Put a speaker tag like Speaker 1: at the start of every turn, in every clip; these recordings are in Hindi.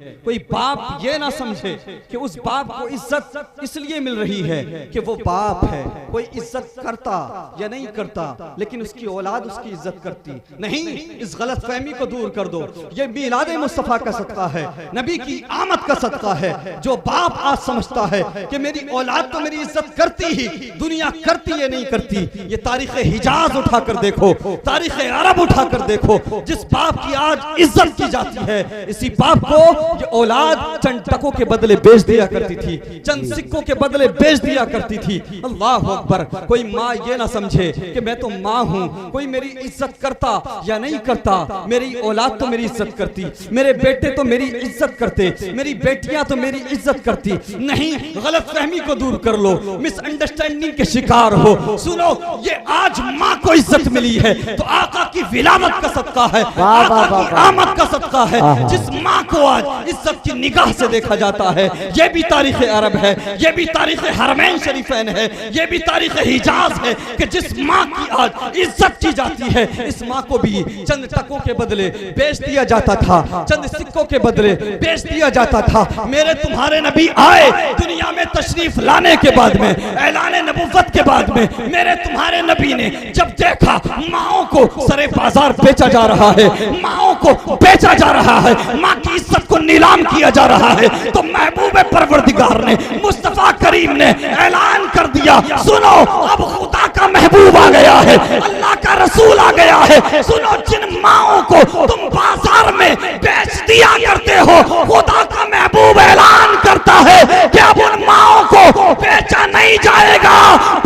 Speaker 1: कोई बाप ये ना समझे कि उस बाप को इज्जत इसलिए मिल रही है कि वो बाप है, कोई इज्जत करता या नहीं करता, लेकिन उसकी औलाद उसकी इज्जत करती नहीं। इस गलत फहमी को दूर कर दो। ये मीलाद मुस्तफा का सदका है, नबी की आमद का सदका है। जो बाप आज समझता है कि मेरी औलाद तो मेरी इज्जत करती ही, दुनिया करती है नहीं करती, ये तारीख हिजाज उठाकर देखो, तारीख अरब उठाकर देखो। जिस बाप की आज इज्जत की जाती है, इसी बाप को ये औलाद चंद टकों के बदले बेच दिया करती थी, चंद सिक्कों के बदले बेच दिया करती थी। अल्लाह अकबर। कोई माँ ये ना समझे कि मैं तो माँ हूँ, कोई मेरी इज्जत करता या नहीं करता, मेरी औलाद तो मेरी इज्जत करती, मेरे बेटे तो मेरी इज्जत करते, मेरी बेटियां तो मेरी इज्जत करती। नहीं, गलत फहमी को दूर कर लो, मिसअंडरस्टैंडिंग के शिकार हो। सुनो, ये आज माँ को इज्जत मिली है तो आका की विलादत का सदका है, आका की आमद का सदका है। जिस माँ को आज इज्जत की निगाह से देखा जाता है, ये भी तारीख अरब है, ये भी तारीख हरमैन शरीफैन है, ये भी तारीख हिजाज है कि जिस माँ की आज इज्जत की जाती है, इस माँ को भी चंद टकों के बदले बेच दिया जाता था, चंद सिक्कों के बदले बेच दिया जाता था। मेरे तुम्हारे नबी आए दुनिया में तशरीफ लाने के बाद में, ऐलान नबुव्वत के बाद में, मेरे तुम्हारे नबी ने जब देखा माओ को सरे बाजार बेचा जा रहा है, माओ को बेचा जा रहा है, माँ की इज्जत को नीलाम किया जा रहा है, तो महबूब परवरदिगार ने, मुस्तफा करीम ने ऐलान कर दिया, सुनो अब खुदा का महबूब आ गया है, अल्लाह का रसूल आ गया है। सुनो, जिन माओ को तुम बाजार में बेच दिया करते हो, खुदा का महबूब ऐलान करता है कि अब उन माओ को बेचा नहीं जाएगा,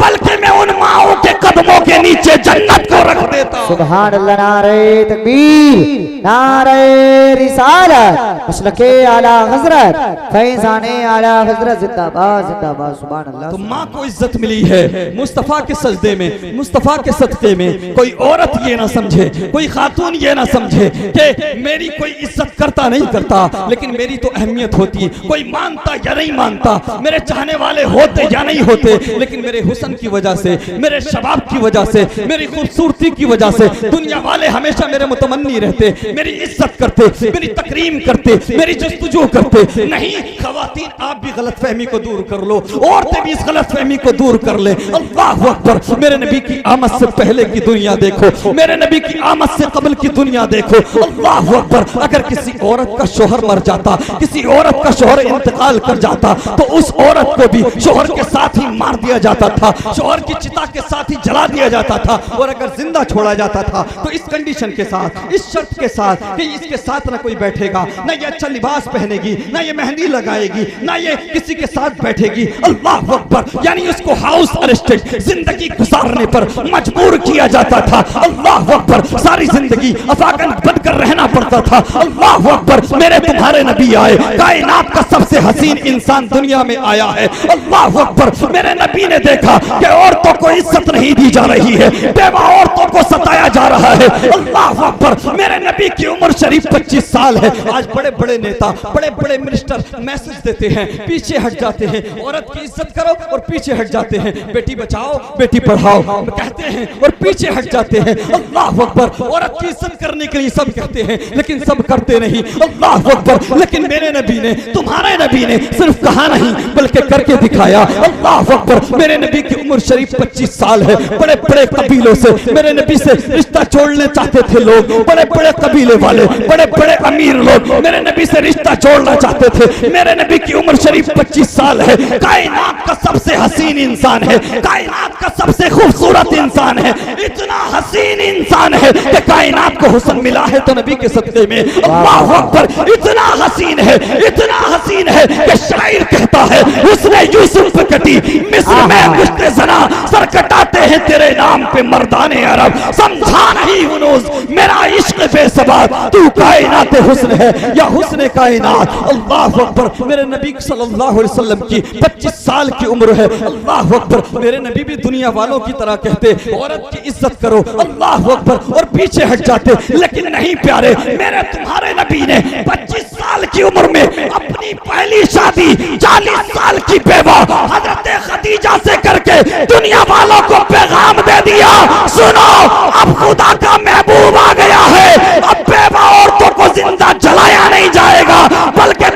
Speaker 1: बल्कि मैं उन माओ के कदमों के नीचे जन्नत को रख देता हूं।
Speaker 2: सुभान अल्लाह। नारे तकबीर, नारे रिसालत, मसलके आला हजरत, फैजाने आला हजरत, जिंदाबाद जिंदाबाद। सुभान अल्लाह।
Speaker 1: तो माँ को इज्जत मिली है मुस्तफा के सजदे में, मुस्तफा के सदके में। कोई औरत ये ना समझे, कोई खातून ये ना समझे कि मेरी कोई इज्जत करता नहीं करता, लेकिन मेरी तो अहमियत होती। कोई मानता या नहीं मानता, मेरे चाहने वाले होते या नहीं होते, लेकिन मेरे हुस्न की वजह से, मेरे शबाब की वजह से, मेरी खूबसूरती की वजह से दुनिया वाले हमेशा मेरे मुतमन्नी रहते, मेरी इज्जत करते, मेरी तकरीम करते, मेरी जस्तुजू करते। नहीं, खवातीन आप भी गलत फहमी को दूर कर लो, औरतें भी इस गलत फहमी को दूर कर ले। अल्लाह अकबर। मेरे नबी की आमद से पहले की दुनिया देखो, मेरे नबी की आमद से कबल की दुनिया देखो। अल्लाह अकबर। अगर किसी औरत का शोहर मर जाता, किसी औरत का शोहर इंतकाल कर जाता, तो उस औरत को भी शोहर के साथ ही मार दिया जाता था, शोहर की चिता के साथ ही जला दिया जाता था। और अगर जिंदा छोड़ा जाता था तो इस कंडीशन के साथ, इस शर्त के साथ कि इसके साथ ना कोई बैठेगा, ना ये अच्छा लिबास पहनेगी, ना ये मेहंदी लगाएगी, ना ये किसी के साथ बैठेगी। अल्लाह अकबर। यानी उसको हाउस अरेस्टेड जिंदगी गुजारने पर मजबूर किया जाता था। अल्लाह अकबर। सारी जिंदगी अफाकन बनकर रहना पड़ता था। अल्लाह अकबर। मेरे तुम्हारे नबी आए, कायनात का सबसे हसीन इंसान दुनिया में आया है। अल्लाह अकबर। मेरे नबी ने देखा कि औरतों को इज्जत नहीं दी जा रही है, बेवा औरतों को सताया जा रहा है। अल्लाह अकबर। मेरे नबी की उम्र शरीफ 25 साल है। आज बड़े बड़े नेता, बड़े बड़े मिनिस्टर मैसेज देते हैं, पीछे हट जाते हैं, औरत की इज्जत करो और पीछे हट जाते हैं, बेटी बचाओ बेटी पढ़ाओ कहते हैं और पीछे हट जाते हैं। अल्लाह अकबर। औरत की इज्जत करने के लिए सब कहते हैं, लेकिन सब करते नहीं। अल्लाह अकबर। लेकिन मेरे नबी ने, तुम्हारे नबी ने सिर्फ कहा नहीं बल्कि करके दिखाया। अल्लाह अकबर। मेरे नबी की उम्र शरीफ 25 साल है। बड़े बड़े कबीलों से मेरे नबी से रिश्ता जोड़ने चाहते थे लोग, बड़े बड़े कबीले वाले, बड़े बड़े अमीर लोग मेरे नबी से रिश्ता जोड़ना चाहते थे। मेरे नबी की उम्र शरीफ 25 साल है। कायनात का सबसे हसीन इंसान है, कायनात का सबसे खूबसूरत इंसान है, इतना हसीन इंसान है कि कायनात को हुस्न मिला है तो नबी के सदके में। अल्लाह अकबर। इतना हसीन है, इतना हसीन है कि शायर कहता है, उसने यूसुफ पे कटी मिस्र में गुस्ते जना, सर कटाते हैं तेरे नाम पे मर्दाने अरब, समझा नहीं हुनूस मेरा इश्क बेसबाब, तू कायनात हुस्न है या हुस्न कायनात। अल्लाह अकबर। मेरे नबी सल्लल्लाहु अलैहि वसल्लम की 25 साल की उम्र है। अल्लाह अकबर। मेरे नबी भी दुनिया वालों की तरह कहते, औरत की इज्जत करो। अल्लाह अकबर। और पीछे हट जाते, लेकिन नहीं प्यारे, मेरे तुम्हारे नबी ने 25 साल की उम्र में अपनी पहली शादी 40 साल की बेवा हजरत खदीजा से करके दुनिया वालों को पैगाम दे दिया, सुनो अब खुदा का महबूब आ गया है, अब बेवा औरतों को जिंदा जलाया नहीं जाएगा, बल्कि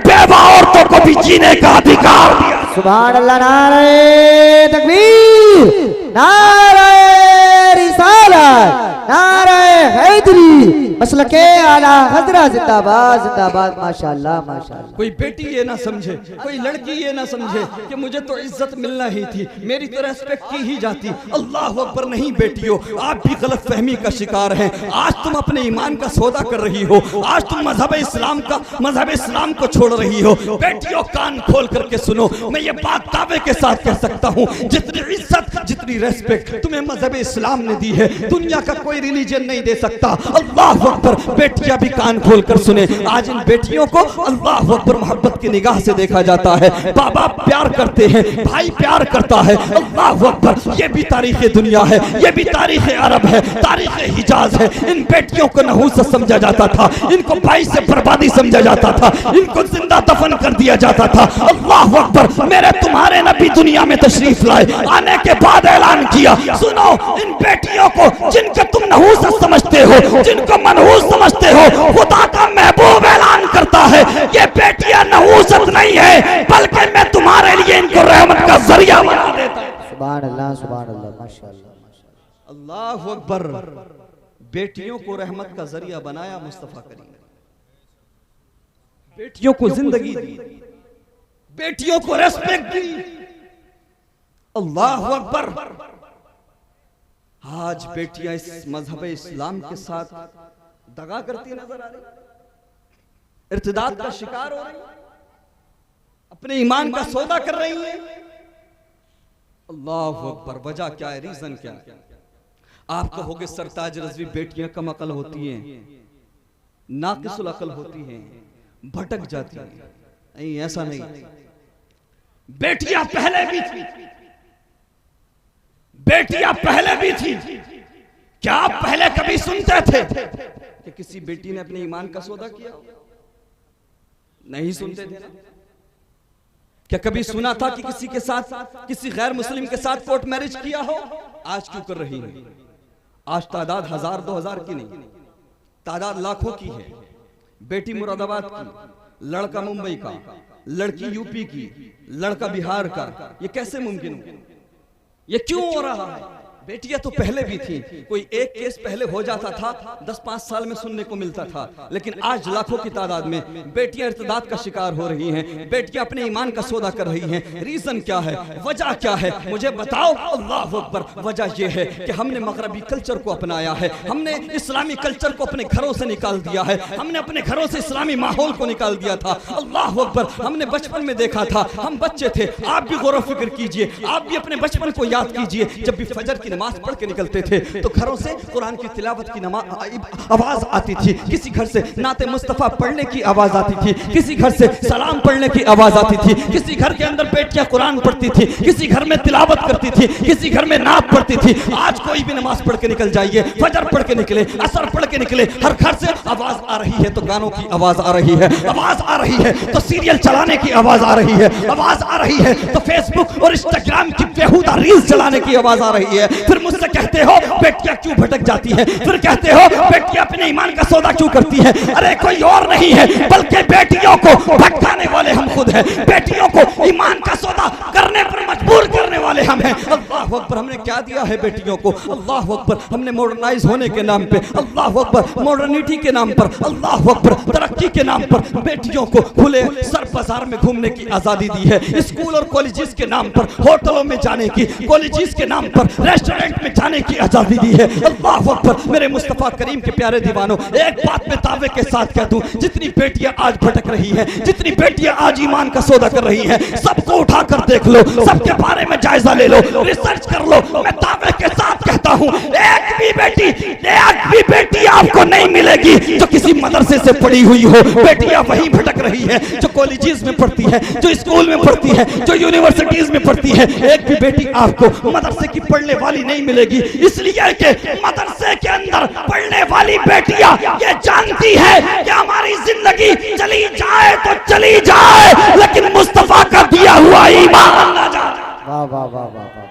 Speaker 1: जीने का अधिकार दिया।
Speaker 2: सुभान अल्लाह। नारे तकबीर, नारे रिसालत, नारे हैदरी, मसलके आला हजरत जिंदाबाद जिंदाबाद। माशाअल्लाह माशाअल्लाह।
Speaker 1: कोई बेटी ये ना समझे, कोई लड़की ये ना समझे कि मुझे तो इज्जत मिलना ही थी, मेरी तो रेस्पेक्ट की ही जाती। अल्लाह अकबर। नहीं बेटियों, आप भी गलत फहमी का शिकार हैं। आज तुम अपने ईमान का सौदा कर रही हो, आज तुम मजहब इस्लाम को छोड़ रही हो। बेटियों कान खोल करके सुनो, मैं ये बात दावे के साथ कह सकता हूँ, जितनी इज्जत जितनी रेस्पेक्ट तुम्हें मजहब इस्लाम ने दी है, दुनिया का कोई रिलीजन नहीं दे सकता। अल्लाह अकबर। बेटियां भी कान खोल कर सुने, आज इन बेटियों को अल्लाह अकबर मोहब्बत की निगाह से देखा जाता है। बाबा प्यार करते हैं, भाई प्यार करता है। अल्लाह अकबर। ये भी तारीख दुनिया है, ये भी तारीख अरब है, तारीख हिजाज है। इन बेटियों को नहूसत समझा जाता था, इनको भाई से बर्बादी समझा जाता था, इनको जिंदा दफन कर दिया जाता था। अल्लाह अकबर। मेरे तुम्हारे नबी दुनिया में तशरीफ लाए, आने के बाद ऐलान किया, सुनो इन बेटियों को जिनको तुम नहूसत समझते हो, जिनको मनहूस समझते हो, खुदा का महबूब ऐलान करता है ये बेटियां नहूसत नहीं है, बल्कि मैं तुम्हारे लिए इनको रहमत का जरिया बना देता हूं।
Speaker 2: सुभान अल्लाह माशाअल्लाह।
Speaker 1: अल्लाह अकबर। बेटियों को रहमत का जरिया बनाया मुस्तफा करीम, बेटियों को जिंदगी दी, बेटियों को रेस्पेक्ट दी। अल्लाह अकबर। आज बेटियां इस मजहब इस्लाम के साथ दगा करती नजर आ रही, इर्तिदाद का शिकार हो रही, अपने ईमान का सौदा कर रही हैं। अल्लाह अकबर। वजह क्या है, रीजन क्या है? आप कहोगे सरताज रज़वी बेटियां कम अकल होती हैं, नाकिसुल अकल होती हैं, भटक जाती हैं। नहीं, ऐसा नहीं। बेटियां पहले भी थी, बेटियां पहले भी थी। क्या आप पहले कभी सुनते थे कि किसी बेटी ने अपने ईमान का सौदा किया? नहीं सुनते थे ना। क्या कभी सुना था कि किसी के साथ, किसी गैर मुस्लिम के साथ कोर्ट मैरिज किया हो? आज क्यों कर रही है? आज तादाद 1000-2000 की नहीं, तादाद लाखों की है। बेटी मुरादाबाद की, लड़का मुंबई का, लड़की यूपी की, लड़का बिहार का। ये कैसे मुमकिन हो? ये क्यों हो रहा है? बेटियां तो पहले भी थी, कोई एक केस पहले हो जाता था, 10-5 साल में सुनने को मिलता था, लेकिन आज लाखों की तादाद में बेटियां इर्तिदाद का शिकार हो रही हैं, बेटियां अपने ईमान का सौदा कर रही हैं। रीजन क्या है, वजह क्या है, मुझे बताओ। अल्लाह अकबर। वजह यह है कि हमने मगरबी कल्चर को अपनाया है, हमने इस्लामी कल्चर को अपने घरों से निकाल दिया है, हमने अपने घरों से इस्लामी माहौल को निकाल दिया था। अल्लाह अकबर। हमने बचपन में देखा था, हम बच्चे थे, आप भी गौर फिक्र कीजिए, आप भी अपने बचपन को याद कीजिए। जब भी फजर की नमाज पढ़ के निकलते थे तो घरों से कुरान की तिलावत की आवाज आती थी, किसी घर से नाते मुस्तफा पढ़ने की आवाज आती थी, किसी घर से सलाम पढ़ने की आवाज आती थी, किसी घर के अंदर बेटियां कुरान पढ़ती थी, किसी घर में तिलावत करती थी, किसी घर में नात पढ़ती थी। आज कोई भी नमाज पढ़ के निकल जाइए, फजर पढ़ के निकले, असर पढ़ के निकले, हर घर से आवाज आ रही है तो गानों की आवाज आ रही है, आवाज आ रही है तो सीरियल चलाने की आवाज आ रही है, आवाज आ रही है तो फेसबुक और इंस्टाग्राम की बेहुदा रील्स चलाने की आवाज आ रही है। फिर मुझसे कहते हो बेटियां क्यों भटक जाती है, फिर कहते हो बेटियां अपने ईमान का सौदा क्यों करती है। अरे कोई और नहीं है बल्कि बेटियों को भटकाने वाले हम खुद हैं, बेटियों को ईमान का सौदा करने पर मजबूर करने वाले हम हैं। अल्लाह अकबर। हमने क्या दिया है बेटियों को? अल्लाह अकबर। हमने मॉडर्नाइज होने के नाम पे, अल्लाह अकबर, मॉडर्निटी के नाम पर, अल्लाह अकबर, तरक्की के नाम पर बेटियों को खुले सर बाजार में घूमने की आजादी दी है, स्कूल और कॉलेजेस के नाम पर, होटलों में जाने की, कॉलेजेस के नाम पर रेस्टोरेंट में जाने की आजादी दी है। अल्लाह अकबर। मेरे मुस्तफा करीम के प्यारे दीवानों, एक बात मैं दावे के साथ कह दूं, जितनी बेटियां आज भटक रही हैं, जितनी बेटियां आज ईमान का सौदा कर रही हैं, सबको उठाकर देख लो, सबके बारे में जायजा ले लो, रिसर्च कर लो। मैं दावे के साथ कहता हूं, एक भी बेटी आपको नहीं मिलेगी जो किसी मदरसे से पढ़ी हुई हो। बेटियां वही भटक रही है जो कॉलेजेस में पढ़ती है, जो स्कूल में पढ़ती है, जो यूनिवर्सिटीज में पढ़ती है। एक भी बेटी आपको मदरसे की पढ़ने वाली नहीं मिलेगी, इसलिए कि मदरसे के अंदर पढ़ने वाली बेटियां ये जानती है कि हमारी जिंदगी चली जाए तो चली जाए, लेकिन मुस्तफा का दिया हुआ ईमान ना जाए।
Speaker 2: वाह वाह वाह वाह वाह।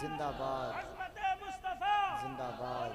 Speaker 2: जिंदाबाद जिंदाबाद।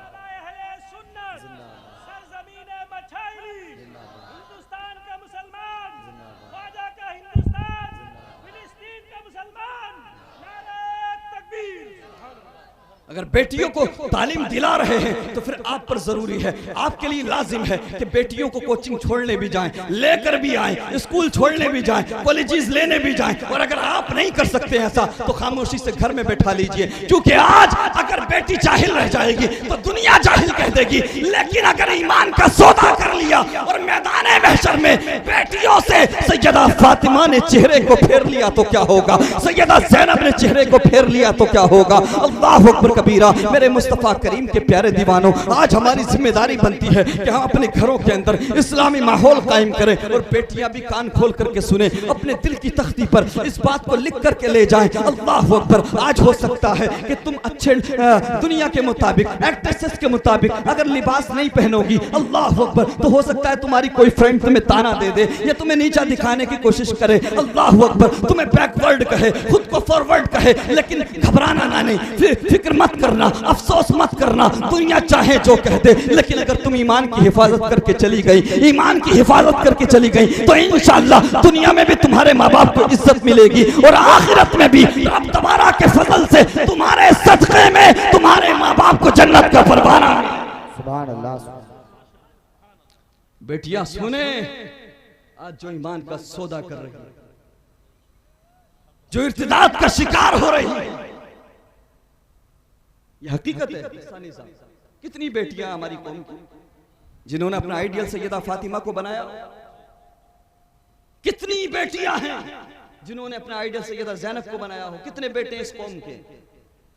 Speaker 1: अगर बेटियों को तालीम दिला रहे हैं तो फिर आप पर जरूरी है, आपके लिए लाजिम है कि बेटियों को कोचिंग छोड़ने भी जाएं, लेकर भी आएं, स्कूल छोड़ने भी जाएं, कॉलेजेस लेने भी जाएं। और अगर आप नहीं कर सकते ऐसा तो खामोशी से घर में बैठा लीजिए, क्योंकि आज अगर बेटी जाहिल रह जाएगी तो दुनिया जाहिल कह देगी, लेकिन अगर ईमान का सौदा कर लिया और मैदान महशर में बेटियों से सैयदा फातिमा ने चेहरे को फेर लिया तो क्या होगा, सैयदा ज़ैनब ने चेहरे को फेर लिया तो क्या होगा। अल्लाह अकबर कबीरा। मेरे मुस्तफ़ा करीम के प्यारे दीवानों, आज हमारी जिम्मेदारी बनती है कि हम अपने घरों के अंदर इस्लामी माहौल कायम करें और बेटियां भी कान खोल करके सुने, अपने दिल की तख्ती पर इस बात को लिख करके ले जाएं। अल्लाह अकबर। आज हो सकता है कि तुम अच्छे दुनिया के मुताबिक, एक्ट्रेसेस के मुताबिक अगर लिबास नहीं पहनोगी, अल्लाह अकबर, तो हो सकता है तुम्हारी कोई फ्रेंड तुम्हें ताना दे दे या तुम्हें नीचा दिखाने की कोशिश करे, अल्लाह अकबर, तुम्हें बैकवर्ड कहे, खुद को फॉरवर्ड कहे, लेकिन घबराना ना, नहीं, फिक्र मत करना, अफसोस मत करना, दुनिया चाहे जो कह दे, लेकिन अगर तुम ईमान की हिफाजत करके चली गई, ईमान की हिफाजत करके चली गई, तो इंशाअल्लाह दुनिया में भी तुम्हारे माँ बाप को इज्जत मिलेगी और आखिरत में भी रब तबारा के फजल से तुम्हारे सदक़े में तुम्हारे माँ बाप को जन्नत का परवाना।
Speaker 2: सुभान अल्लाह।
Speaker 1: बेटियां सुने, आज जो ईमान का सौदा कर रही है, जो इर्तिदाद का शिकार हो रही है, यह हकीकत है। कितनी बेटियां हमारी कौम की जिन्होंने अपना आइडियल सैयदा फातिमा को बनाया, कितनी बेटियां हैं जिन्होंने अपना आइडियल सैयदा ज़ैनब को बनाया हो, कितने बेटे इस कौम के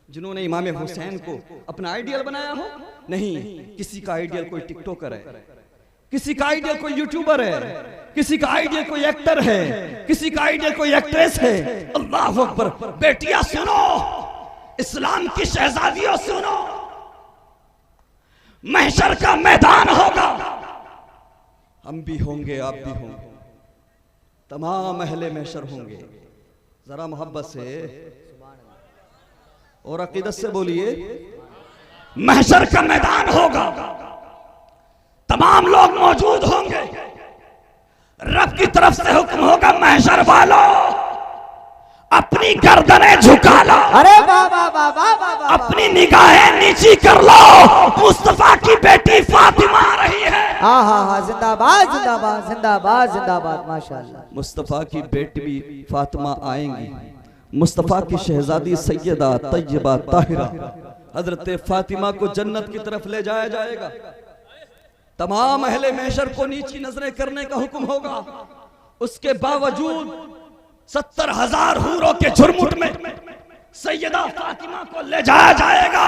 Speaker 1: जिन्होंने इमाम हुसैन को अपना आइडियल बनाया हो। नहीं, किसी का आइडियल कोई टिकटॉकर है, किसी का आइडियल कोई यूट्यूबर है, किसी का आइडियल कोई एक्टर है, किसी का आइडियल कोई एक्ट्रेस है। अल्लाह अकबर। बेटियां सुनो, इस्लाम की शहजादियों सुनो, महशर का मैदान होगा, हम भी होंगे, आप भी होंगे, तमाम अहले महशर होंगे। जरा मोहब्बत से और अकीदत से बोलिए, महशर का मैदान होगा, तमाम लोग मौजूद होंगे, रब की तरफ से हुक्म होगा, महशर वालों अपनी गर्दनें झुका लो,
Speaker 2: अरे बाबा बाबा बाबा,
Speaker 1: अपनी निगाहें नीची कर लो, मुस्तफा की बेटी फातिमा आ रही है।
Speaker 2: हाँ हाँ हाँ, जिंदाबाद जिंदाबाद जिंदाबाद जिंदाबाद, माशाअल्लाह।
Speaker 1: मुस्तफा की बेटी भी फातिमा आएंगी, मुस्तफा की शहजादी सैयदा तैयबा ताहिरा हजरत फातिमा को जन्नत की तरफ ले जाया जाएगा। तमाम अहले महशर को नीची नजरें करने का हुक्म होगा, उसके बावजूद 70,000 हूरों के झुरमुट में सैयदा फातिमा को ले जाया जाएगा।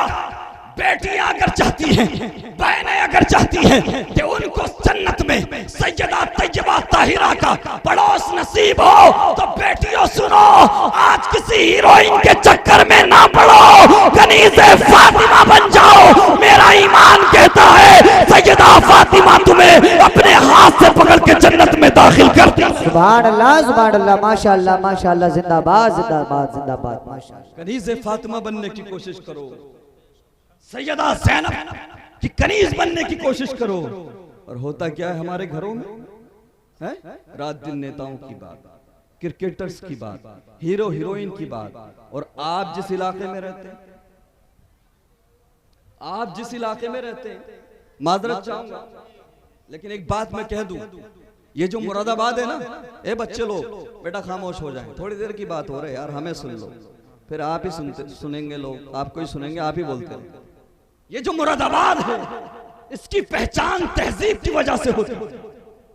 Speaker 1: बेटियां अगर चाहती हैं, बहनें अगर चाहती हैं कि उनको जन्नत में सैयदा तैयबा ताहिरा का पड़ोस नसीब हो, तो बेटियों सुनो, आज किसी हीरोइन के चक्कर में ना पड़ो, कनीज़े फातिमा बन जाओ। मेरा ईमान कहता है सैयदा फातिमा तुम्हें अपने हाथ से पकड़ के जन्नत में दाखिल कर दी।
Speaker 2: सुभान अल्लाह, माशाअल्लाह माशाअल्लाह, जिंदाबाद जिंदाबाद जिंदाबाद, माशाअल्लाह।
Speaker 1: कनीज़े फातिमा बनने की कोशिश करो, सैयदा ज़ैनब की कनीज बनने की कोशिश करो। और होता क्या है हमारे घरों में है, रात दिन नेताओं की बात, क्रिकेटर्स की बात, हीरो हीरोइन की बात। और आप जिस इलाके में रहते हैं, आप जिस इलाके में रहते हैं, माजरत चाहूंगा लेकिन एक बात मैं कह दूं, ये जो मुरादाबाद है ना, ए बच्चे लोग बेटा खामोश हो जाएं, थोड़ी देर की बात हो रही है यार, हमें सुन लो, फिर आप ही सुनेंगे, लोग आपको ही सुनेंगे, आप ही बोलते हैं। ये जो मुरादाबाद है, इसकी पहचान तहजीब की वजह से होती है,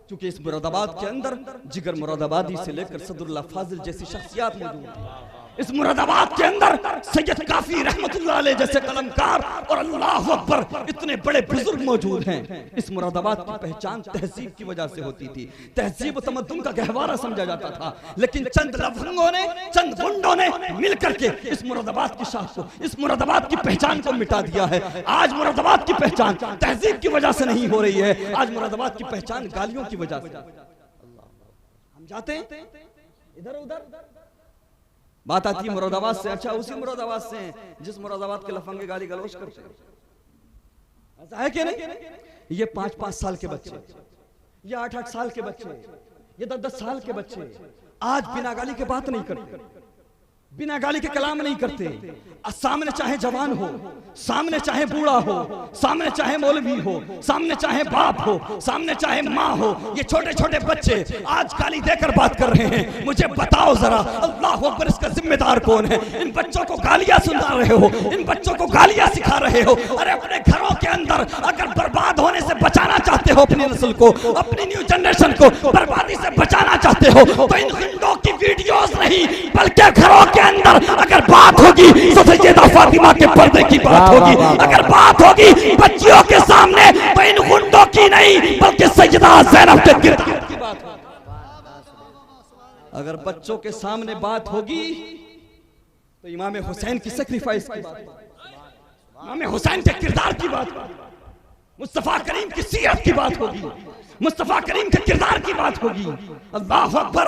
Speaker 1: क्योंकि इस मुरादाबाद के अंदर जिगर मुरादाबादी से लेकर सदरुल्लाह फाजिल जैसी शख्सियत मौजूद है। इस मुरादाबाद के अंदर सैयद काफी रहमतुल्लाह अलैह जैसे कलमकार और अल्लाह अकबर इतने बड़े बुजुर्ग मौजूद हैं। इस मुरादाबाद की पहचान तहजीब की वजह से होती थी, तहजीब तमद्दुन का गहवारा समझा जाता था, लेकिन चंद लफंगों ने, चंद गुंडों ने मिलकर के इस मुरादाबाद की शाख को, इस मुरादाबाद की पहचान को मिटा दिया है। आज मुरादाबाद की पहचान तहजीब की वजह से नहीं हो रही है, आज मुरादाबाद की पहचान गालियों की वजह से। हम जाते हैं इधर उधर, बात आती है मुरादाबाद से, अच्छा उसी मुरादाबाद से जिस मुरादाबाद के लफंगे गाली गलौज करते हैं, ऐसा है कि नहीं? ये 5-5 साल के बच्चे, ये 8-8 साल के बच्चे, ये 10-10 साल के बच्चे आज बिना गाली के बात नहीं करते, बिना गाली के कलाम नहीं करते। सामने चाहे जवान हो, सामने चाहे बूढ़ा हो, सामने चाहे मौलवी हो, सामने चाहे बाप हो, सामने चाहे माँ हो, ये छोटे छोटे बच्चे आज गाली देकर बात कर रहे हैं। मुझे बताओ जरा, अल्लाह अकबर, इसका जिम्मेदार कौन है? इन बच्चों को गालियां सुना रहे हो, इन बच्चों को गालियां सिखा रहे हो। अरे अपने घरों के अंदर अगर बर्बाद होने से बचाना चाहते हो अपनी नस्ल को, अपनी न्यू जनरेशन को बर्बादी से बचाना चाहते हो, तो इन गुंडों की वीडियोस नहीं, बल्कि घरों के अंदर अगर बात होगी तो सैयदा फातिमा के पर्दे की बात होगी। अगर बात होगी बच्चियों के सामने तो इन गुंडों की नहीं, बल्कि सैयदा ज़ैनब के किरदार की बात होगी। अगर बच्चों के सामने बात होगी तो इमाम हुसैन की सेक्रीफाइस की बात, इमाम हुसैन के किरदार की बात, मुस्तफा करीम की सीरत की बात होगी, मुस्तफा करीम के किरदार की बात होगी। अल्लाह अकबर।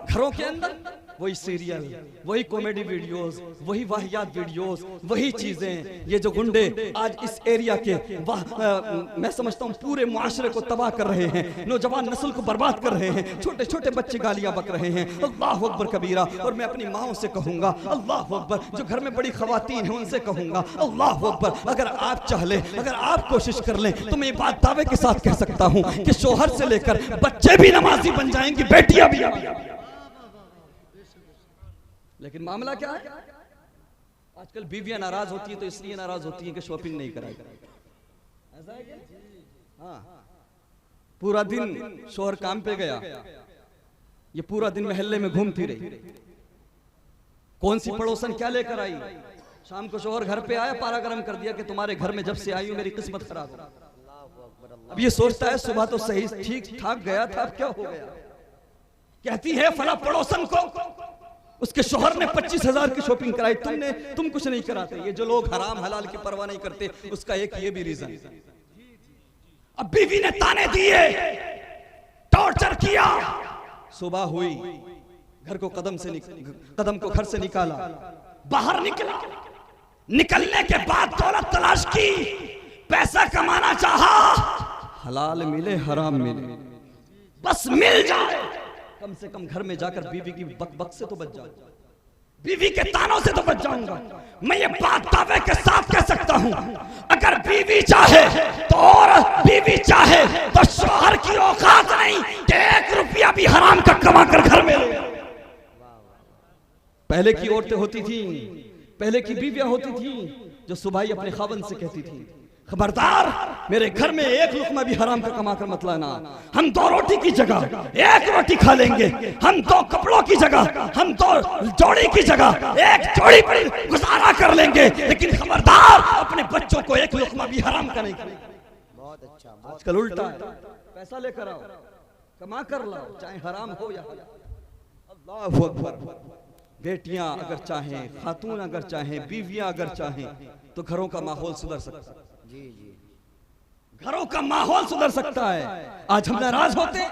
Speaker 1: घरों के अंदर वही सीरियल, वही कॉमेडी वीडियोस, वही वाहियात वीडियोस, वही चीजें। ये जो गुंडे आज इस एरिया के मैं समझता हूँ पूरे मुआशरे को तबाह कर रहे हैं, नौजवान नस्ल को बर्बाद कर रहे हैं, छोटे छोटे बच्चे गालियां बक रहे हैं। अल्लाह अकबर कबीरा। और मैं अपनी माओं से कहूंगा अल्लाह अकबर, जो घर में बड़ी खवातीन हैं उनसे कहूंगा अल्लाह अकबर। अगर आप चाह लें, अगर आप कोशिश कर लें, तो मैं ये बात दावे के साथ कह सकता हूँ कि शोहर से लेकर बच्चे भी नमाजी बन जाएंगी, बेटियां भी। लेकिन मामला क्या है? आजकल बीवियां नाराज होती हैं तो इसलिए नाराज होती हैं कि शॉपिंग नहीं कराई। ऐसा है क्या? हाँ, पूरा दिन शोहर काम पे गया, ये पूरा दिन मोहल्ले में घूमती रही, कौन सी पड़ोसन क्या लेकर आई। शाम को शोहर घर पे आया, पारा गरम कर दिया कि तुम्हारे घर में जब से आई हूं मेरी किस्मत खराब हो। अब ये सोचता है सुबह तो सही ठीक ठाक गया था, अब क्या हो गया? कहती है फला पड़ोसन को उसके शोहर ने 25,000 की शॉपिंग कराई, तुम कुछ नहीं कराते। ये जो लोग हराम हलाल की परवाह नहीं करते, उसका एक ये भी रीजन। अब बीवी ने ताने दिए, टॉर्चर किया, सुबह हुई, घर को कदम को घर से निकाला, बाहर निकला, निकलने के बाद दौलत तलाश की, पैसा कमाना चाहा, हलाल मिले हराम मिले, बस मिल जाए, कम से कम घर में जाकर बीवी की बक से तो बच जाऊं, बीवी के तानों से तो बच जाऊंगा। मैं ये बात दावे के साथ कह सकता हूं, अगर बीवी चाहे तो, और बीवी चाहे तो शौहर की औकात नहीं कि 1 रुपया भी हराम का कमा कर घर में ले। पहले की औरतें होती थी, पहले की बीवियां होती थी जो सुबह ही अपने खावंद से कहती थी, खबरदार मेरे घर में 1 लुकमा भी हराम का कमा कर मत लाना। हम 2 रोटी की जगह 1 रोटी खा लेंगे, हम 2 कपड़ों की जगह, हम 2 जोड़ी की जगह 1 जोड़ी पर गुजारा कर लेंगे, लेकिन खबरदार अपने बच्चों को 1 लुकमा भी हराम का नहीं करेंगे। बहुत अच्छा। आजकल उल्टा है, पैसा लेकर आओ, कमा कर लाओ, चाहे हराम हो या हलाल। अल्लाहु अकबर। बेटियां अगर चाहें, खातून अगर चाहें, बीवियां अगर चाहें, तो घरों का माहौल सुधर सकता है। जी जी, घरों का माहौल सुधर सकता है। आज हम नाराज होते,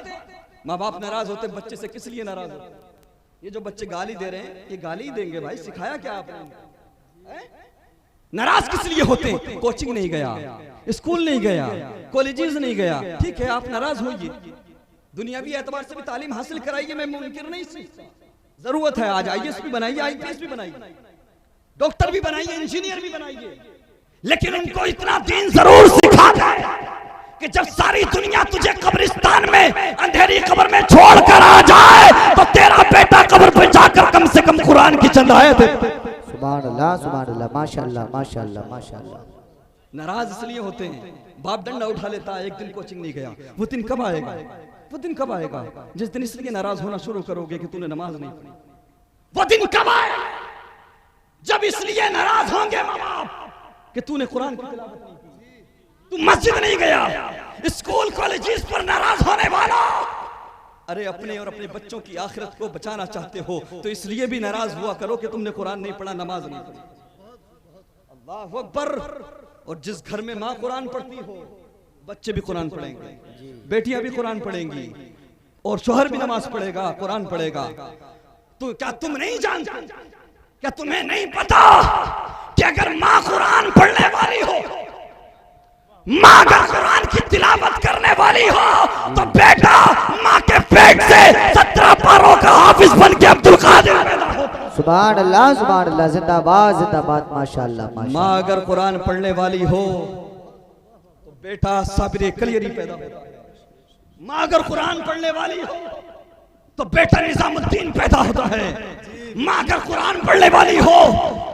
Speaker 1: माँ बाप नाराज होते, बच्चे से किस लिए नाराज होते? ये जो बच्चे गाली दे रहे हैं, ये गाली ही देंगे भाई, सिखाया क्या आपने? नाराज किस लिए होते? कोचिंग नहीं गया, स्कूल नहीं गया, कॉलेजेस नहीं गया, ठीक है आप नाराज होइए, दुनियावी एतबार से भी तालीम हासिल कराइए, मैं मुनकिर नहीं सीखता, जरूरत है आज IAS भी बनाइए, IPS भी बनाइए, डॉक्टर भी बनाइए, इंजीनियर भी बनाइए, लेकिन उनको इतना दीन जरूर सिखा दे कि जब सारी दुनिया तुझे कब्रिस्तान में अंधेरी कब्र में छोड़कर आ जाए तो तेरा बेटा कब्र पे जाकर कम से कम कुरान की चंद आयत।
Speaker 2: सुभान अल्लाह, माशाअल्लाह माशाअल्लाह माशाअल्लाह।
Speaker 1: नाराज इसलिए होते हैं, बाप डंडा उठा लेता है, एक दिन कोचिंग नहीं गया, वो दिन कब आएगा? वो दिन कब आएगा जिस दिन इसलिए नाराज होना शुरू करोगे कि तूने नमाज नहीं पढ़ी? वो दिन कब आएगा जब इसलिए नाराज होंगे माँ बाप कि तूने कुरान की तिलावत नहीं की, तू मस्जिद नहीं गया, स्कूल कॉलेजेस पर नाराज होने वाला। अरे अपने और अपने बच्चों की आखिरत को बचाना चाहते हो तो इसलिए भी नाराज हुआ करो कि तुमने कुरान नहीं पढ़ा, नमाज नहीं पढ़ी। अल्लाहु अकबर। और जिस घर में माँ कुरान पढ़ती हो, बच्चे भी कुरान पढ़ेंगे, बेटियां भी कुरान पढ़ेंगी, और शौहर भी नमाज पढ़ेगा, कुरान पढ़ेगा। तो क्या तुम नहीं जानते, क्या तुम्हें नहीं पता कि अगर माँ कुरान पढ़ने वाली हो, माँ अगर कुरान की तिलावत करने वाली हो, तो बेटा माँ के पेट से 17 पारों का हाफिज बन के अब्दुल कादिर पैदा होता है।
Speaker 2: सुभान अल्लाह जिंदाबाद माशाअल्लाह माशाअल्लाह।
Speaker 1: माँ अगर कुरान पढ़ने वाली हो तो बेटा साबिर कलियरी पैदा होता है। माँ अगर कुरान पढ़ने वाली हो तो बेटा निजामुद्दीन पैदा होता है। माँ अगर कुरान पढ़ने वाली हो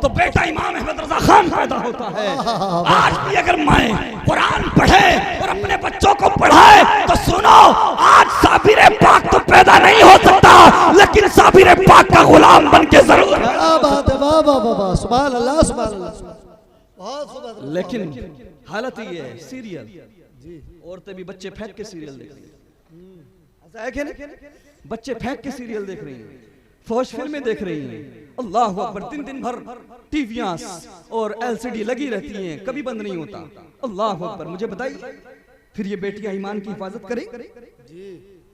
Speaker 1: तो बेटा इमाम अहमद रजा खान पैदा होता है। आज भी अगर माए कुरान पढ़े और अपने बच्चों को पढ़ाए तो सुनो, आज साबिर पाक तो पैदा नहीं हो सकता, लेकिन साबिर पाक का गुलाम बन के जरूर।
Speaker 3: सुभान अल्लाह सुभान अल्लाह।
Speaker 1: लेकिन हालत ये है, सीरियल, औरतें भी बच्चे फेंक के सीरियल देख रही हैं। ऐसा है कि नहीं? बच्चे फेंक के सीरियल देख रही हैं, फौज फिल्में देख रही हैं। अल्लाह अकबर, दिन भर टीवियां और एलसीडी लगी रहती हैं, कभी बंद नहीं होता। अल्लाह अकबर। मुझे बताइए, फिर ये बेटियां ईमान की हिफाजत करें?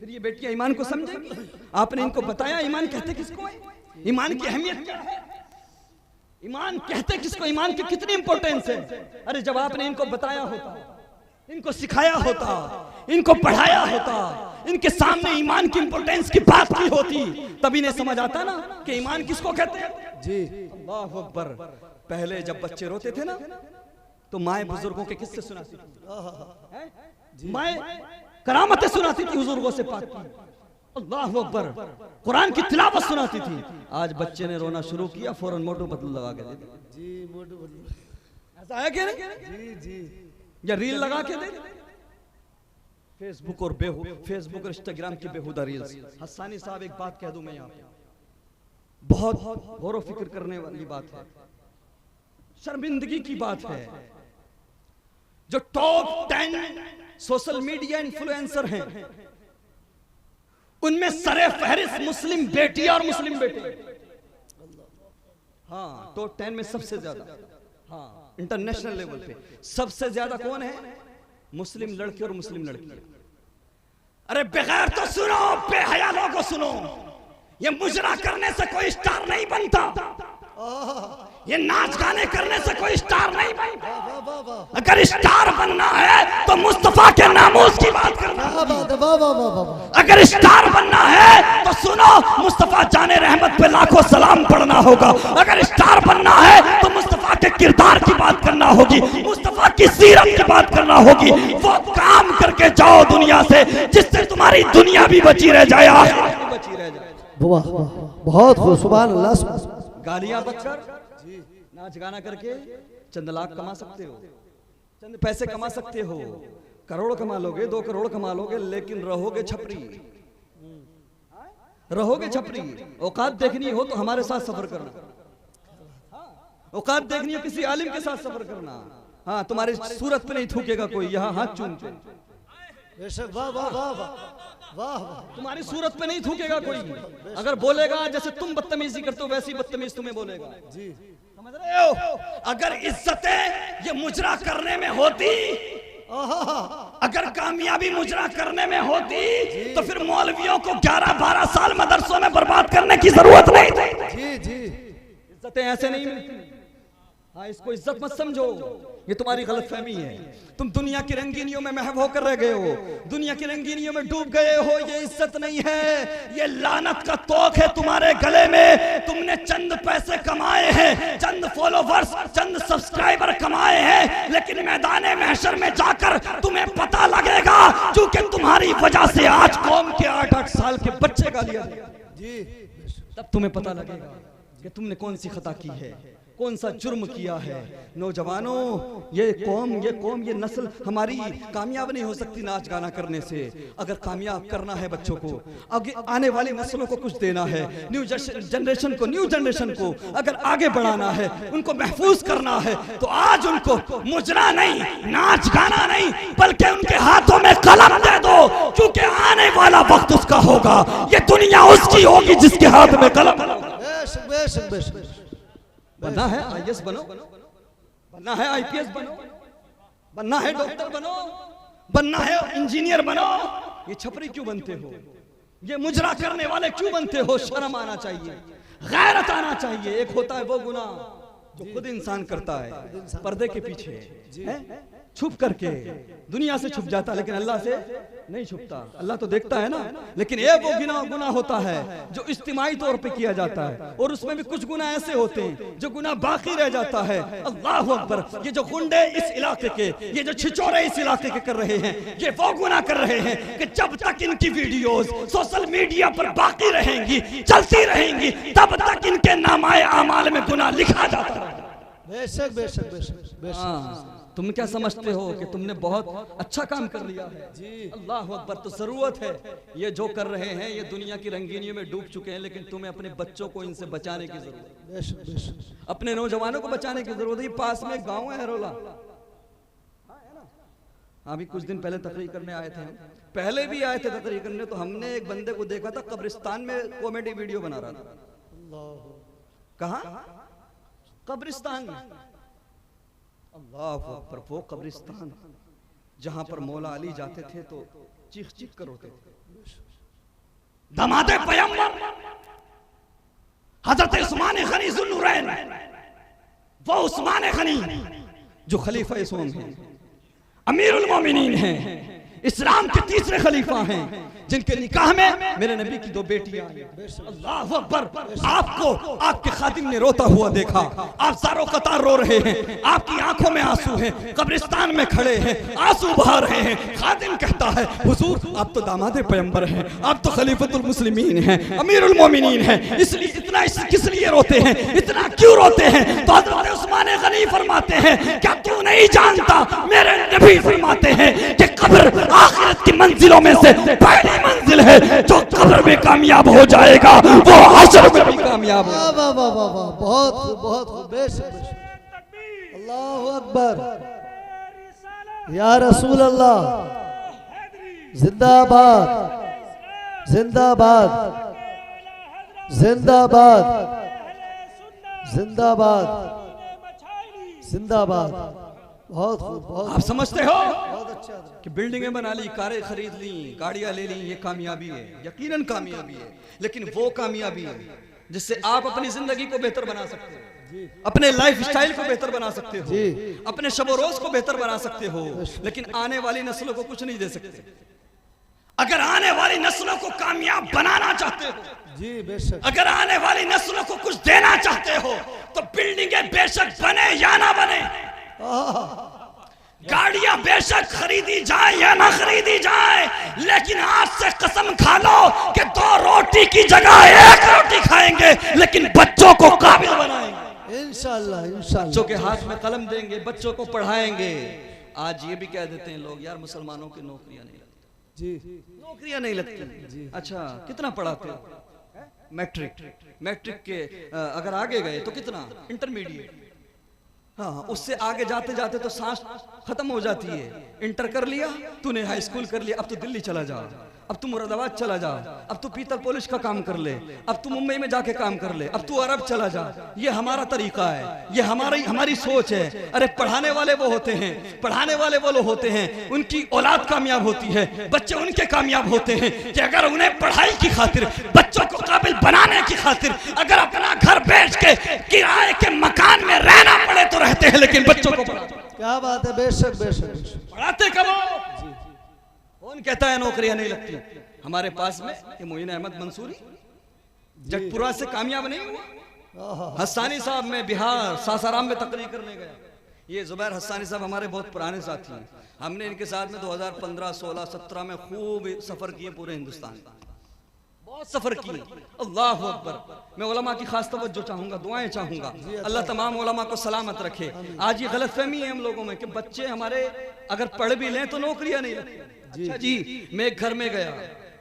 Speaker 1: फिर ये बेटियां ईमान को समझेंगी? आपने इनको बताया ईमान कहते किसको है, ईमान की अहमियत क्या है, ईमान कहते किसको, ईमान की कितनी इंपॉर्टेंस है? अरे जब आपने इनको बताया होता, इनको सिखाया होता, इनको पढ़ाया होता, इनके सामने ईमान की इंपॉर्टेंस की बात की होती, तभी नहीं समझ आता ना कि ईमान किसको कहते हैं।
Speaker 3: जी
Speaker 1: अल्लाह अकबर। पहले जब बच्चे रोते थे ना तो माए बुजुर्गों के किस्से सुनाती थी, माए करामतें सुनाती थी हुजूरों से पाक की। अल्लाह अकबर। कुरान की तिलावत सुनाती थी। आज बच्चे ने रोना शुरू किया, फौरन मोटू पतलू लगा के दे दिया।
Speaker 3: जी मोटू बदलू।
Speaker 1: ऐसा है कि नहीं?
Speaker 3: जी जी।
Speaker 1: या रील लगा के दे, फेसबुक और फेसबुक और इंस्टाग्राम की बेहुदा रील्स। हस्सानी साहब, एक बात कह दूं मैं यहाँ पे, बहुत गौर फिक्र करने वाली बात है, शर्मिंदगी की बात है। जो टॉप 10 सोशल मीडिया इन्फ्लुएंसर हैं, उनमें सरे फहरिस्त मुस्लिम बेटियां और मुस्लिम बेटे। हाँ, टॉप 10 में सबसे ज्यादा, हाँ इंटरनेशनल लेवल पे सबसे ज्यादा कौन है? मुस्लिम लड़के और मुस्लिम लड़की। अरे बगैर तो सुनो, बेहया लोगों सुनो, ये मुजरा करने से कोई स्टार नहीं बनता, ये नाच गाने करने से कोई स्टार नहीं बनता। अगर स्टार बनना है तो मुस्तफा के नामूस की बात करना। अगर स्टार बनना है तो सुनो, मुस्तफा जाने रहमत पे लाखों सलाम पढ़ना होगा। अगर स्टार बनना है तो मुस्तफा के किरदार की बात करना होगी, मुस्तफा की सीरत की बात करना होगी। वो काम करके जाओ दुनिया से जिससे तुम्हारी दुनिया भी बची रह जाए, आखिरत भी बची रह जाए।
Speaker 3: बहुत खूब, सुभान अल्लाह।
Speaker 1: गालियां बककर, नाच गाना करके चंद लाख कमा सकते हो, चंद पैसे कमा सकते हो, करोड़ कमा लोगे, 2 करोड़ कमा लोगे, लेकिन रहोगे छपरी, रहोगे छपरी। औकात देखनी हो तो हमारे साथ सफर करना, औकात देखनी हो किसी आलिम के साथ सफर करना। हाँ, तुम्हारी सूरत पे नहीं थूकेगा कोई, यहाँ हाथ चूम के,
Speaker 3: वाह वाह वाह वाह,
Speaker 1: तुम्हारी सूरत पे नहीं थूकेगा कोई। अगर बोलेगा जैसे तुम बदतमीजी करते हो वैसी बदतमीज तुम्हें बोलेगा। जी, समझ रहे हो? अगर इज्जतें ये मुजरा करने में होती, अगर कामयाबी मुजरा करने में होती, तो फिर मौलवियों को 11-12 साल मदरसों में बर्बाद करने की जरूरत नहीं थी।
Speaker 3: जी जी।
Speaker 1: इज्जतें ऐसे नहीं मिलती। हाँ, इसको इज्जत मत समझो, ये तुम्हारी गलतफहमी है। तुम दुनिया की रंगीनियों में महव होकर रह गए हो, दुनिया की रंगीनियों में डूब गए हो। ये इज्जत नहीं है, ये लानत का तोक है तुम्हारे गले में। तुमने चंद पैसे कमाए हैं, चंद फॉलोवर्स, चंद सब्सक्राइबर कमाए हैं, लेकिन मैदान महशर में जाकर तुम्हें पता लगेगा, क्योंकि तुम्हारी वजह से आज कौम के 8-8 साल के बच्चे गालियां जी, तब तुम्हें पता लगेगा कि तुमने कौन सी खता की है, कौन सा जुर्म किया है। नौजवानों, ये कौम, ये नस्ल हमारी कामयाब नहीं हो सकती नाच गाना करने से। अगर कामयाब करना है बच्चों को, आगे आने वाली नस्लों को कुछ देना है, न्यू जनरेशन को अगर आगे बढ़ाना है, उनको महफूज करना है, तो आज उनको मुजरा नहीं, नाच गाना नहीं, बल्कि उनके हाथों में कलम दे दो, क्योंकि आने वाला वक्त उसका होगा। ये दुनिया उसकी होगी जिसके हाथ में कलम। बनना है IAS बनो, बनना है IPS बनो, बनना है डॉक्टर बनो, बनना है इंजीनियर बनो। ये छपरी क्यों बनते हो? ये मुजरा करने वाले क्यों बनते हो? शर्म आना चाहिए, गैरत आना चाहिए। एक होता है वो गुनाह जो खुद इंसान करता है पर्दे के पीछे है, छुप करके दुनिया से छुप जाता, लेकिन अल्लाह से नहीं छुपता। अल्लाह तो देखता है ना, लेकिन ये वो गुनाह होता है जो इज्तिमाई तौर पे किया जाता है, और उसमें भी कुछ गुनाह ऐसे होते हैं जो गुनाह बाकी रह जाता है। अल्लाह अकबर, ये जो गुंडे इस इलाके के, ये जो छिछोरे इस इलाके के कर रहे हैं, ये वो गुनाह कर रहे हैं कि जब तक इनकी वीडियोस सोशल मीडिया पर बाकी रहेंगी, चलती रहेंगी, तब तक इनके नामाए आमाल में गुनाह लिखा जाता है।
Speaker 3: बेशक बेशक बेशक बेशक।
Speaker 1: तुम क्या समझते हो कि तुमने बहुत अच्छा काम कर लिया है? अल्लाह अकबर। तो जरूरत है, ये जो कर रहे हैं ये दुनिया की रंगीनियों में डूब चुके हैं, लेकिन तुम्हें अपने बच्चों को इनसे बचाने की जरूरत है,
Speaker 3: बेशक बेशक।
Speaker 1: अपने नौजवानों को बचाने की जरूरत है। ये पास में एक गाँव है हरोला, अभी कुछ दिन पहले तकरीर करने आए थे, हम पहले भी आए थे तकरीर करने, तो हमने एक बंदे को देखा था कब्रिस्तान में कॉमेडी वीडियो बना रहा था। कहाँ? कब्रिस्तान में। अल्लाह अकबर, वो कब्रिस्तान जहां पर मौला अली जाते थे तो चीख चीख कर रोते थे। दमादे पैगंबर हजरत उस्मान गनी ज़ुन्नुरैन, वो उस्मान गनी जो खलीफा इस्लाम हैं, अमीरुल मोमिनीन हैं, इस्लाम के तीसरे खलीफा हैं, जिनके निकाह में मेरे नबी की 2 बेटियां आई। अल्लाह अकबर। आपको आपके खादिम ने रोता हुआ देखा, आप सारों कतार रो रहे हैं, आपकी आंखों में आंसू हैं, कब्रिस्तान में खड़े हैं, आंसू बहा रहे हैं। खादिम कहता है हुजूर आप तो दामादे पैगंबर हैं, आप तो खलीफतुल मुस्लिमीन हैं, अमीरुल मोमिनीन हैं, इसलिए इतना किस लिए रोते हैं, इतना क्यों रोते हैं? तो हज़रत उस्मान गनी फरमाते हैं क्या तू नहीं जानता, मेरे नबी फरमाते हैं कि कब्र आखिरत की मंजिलों में से पहली मंजिल है, जो कब्र में कामयाब हो जाएगा वो हश्र में भी कामयाब हो।
Speaker 3: वाह वाह वाह वाह वाह, बहुत खूब बहुत खूब, बेशक बेशक। अल्लाह अकबर, या रसूल अल्लाह, जिंदाबाद जिंदाबाद जिंदाबाद जिंदाबाद जिंदाबाद। बहुत खूब, बहुत
Speaker 1: आप समझते हो
Speaker 3: बहुत अच्छा।
Speaker 1: कि बिल्डिंगें बना ली, कारें खरीद ली, गाड़ियां ले ली, ये कामयाबी है, यकीनन कामयाबी है, लेकिन वो कामयाबी है जिससे आप अपनी जिंदगी को बेहतर बना सकते हो, अपने लाइफ स्टाइल को बेहतर बना सकते हो, अपने शब रोज को बेहतर बना सकते हो, लेकिन आने वाली नस्लों को कुछ नहीं दे सकते। अगर आने वाली नस्लों को कामयाब बनाना चाहते हो,
Speaker 3: जी बेशक,
Speaker 1: अगर आने वाली नस्लों को कुछ देना चाहते हो, तो बिल्डिंगें बेशक बने या ना बने, गाड़ियां बेशक खरीदी जाए या ना खरीदी जाए, लेकिन आज से कसम खा लो कि 2 रोटी की जगह 1 रोटी खाएंगे, लेकिन बच्चों को काबिल बनाएंगे।
Speaker 3: इंशाअल्लाह इंशाअल्लाह।
Speaker 1: बच्चों के हाथ में कलम देंगे, बच्चों को पढ़ाएंगे। आज ये भी कह देते हैं लोग, यार मुसलमानों की नौकरियां नहीं लगती,
Speaker 3: जी
Speaker 1: नौकरियां नहीं लगती। अच्छा कितना पढ़ाते हो? मैट्रिक के अगर आगे गए तो कितना, इंटरमीडिएट, हाँ उससे आगे जाते जाते तो सांस खत्म हो जाती है। इंटर कर लिया तूने, हाई स्कूल कर लिया, अब तो दिल्ली चला जा, अब तू मुरादाबाद चला जा, अब तू पीतल पॉलिश का काम कर ले, अब तू मुंबई में जाके काम कर ले, अब तू अरब चला जा। ये हमारा तरीका है, ये हमारी सोच है। अरे पढ़ाने वाले वो होते हैं, पढ़ाने वाले वो लोग होते हैं, उनकी औलाद कामयाब होती है, बच्चे उनके कामयाब होते हैं कि अगर उन्हें पढ़ाई की खातिर, बच्चों को काबिल बनाने की खातिर अगर अपना घर बेच के किराए के मकान में रहना पड़े तो रहते हैं, लेकिन बच्चों को
Speaker 3: क्या बात है, बेशक बेशक।
Speaker 1: पढ़ाते कब हो? कौन कहता है नौकरियां नहीं लगती? हमारे पास में ये मोइन अहमद मंसूरी जटपुरा से कामयाब नहीं हुआ। हस्सानी साहब में बिहार सासाराम में तकरीर करने गया। ये जुबैर हस्सानी साहब हमारे बहुत पुराने साथी हैं, हमने इनके साथ में 2015, 16, 17 में खूब सफर किए, पूरे हिंदुस्तान बहुत सफर किए। अल्लाह अकबर। मैं उलमा की खास तवज्जो चाहूंगा, दुआएं चाहूंगा, अल्लाह तमाम उलमा को सलामत रखे। आज ये गलतफहमी है हम लोगों में कि बच्चे हमारे अगर पढ़ भी लें तो नौकरियां नहीं लगती। अच्छा जी, मैं एक घर में गया,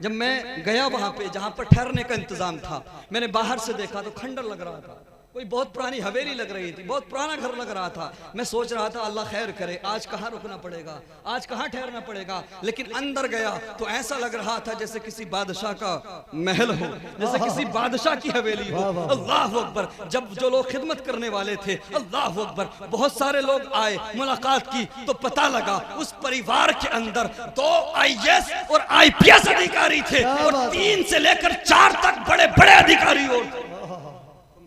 Speaker 1: जब मैं गया वहां पे जहां पर ठहरने का इंतजाम था, मैंने बाहर से देखा तो खंडर लग रहा था, कोई बहुत पुरानी हवेली लग रही थी, बहुत पुराना घर लग रहा था। मैं सोच रहा था अल्लाह खैर करे, आज कहाँ रुकना पड़ेगा, आज कहाँ ठहरना पड़ेगा। लेकिन अंदर गया तो ऐसा लग रहा था जैसे किसी बादशाह का महल हो, जैसे किसी बादशाह की हवेली हो। अल्लाह अकबर। जब जो लोग खिदमत करने वाले थे, अल्लाह अकबर, बहुत सारे लोग आए, मुलाकात की तो पता लगा उस परिवार के अंदर 2 IAS और IPS अधिकारी थे, और 3 से लेकर 4 तक बड़े बड़े अधिकारी और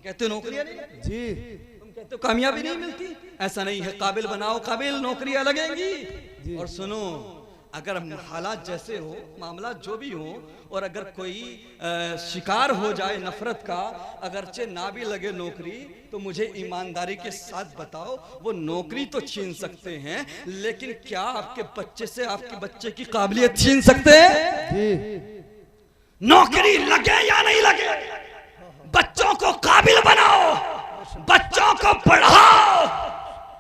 Speaker 1: कहते नौकरियां नहीं,
Speaker 3: जी
Speaker 1: तो कामयाबी नहीं मिलती। ऐसा नहीं है, काबिल बनाओ, काबिल नौकरियां लगेंगी। और सुनो, अगर हालात जैसे हो, मामला जो भी हो, और अगर कोई शिकार हो जाए नफरत का, अगरचे ना भी लगे नौकरी, तो मुझे ईमानदारी के साथ बताओ, वो नौकरी तो छीन सकते हैं, लेकिन क्या आपके बच्चे से आपके बच्चे की काबिलियत छीन सकते हैं? नौकरी लगे या नहीं लगे, बच्चों को काबिल बनाओ, बच्चों को पढ़ाओ।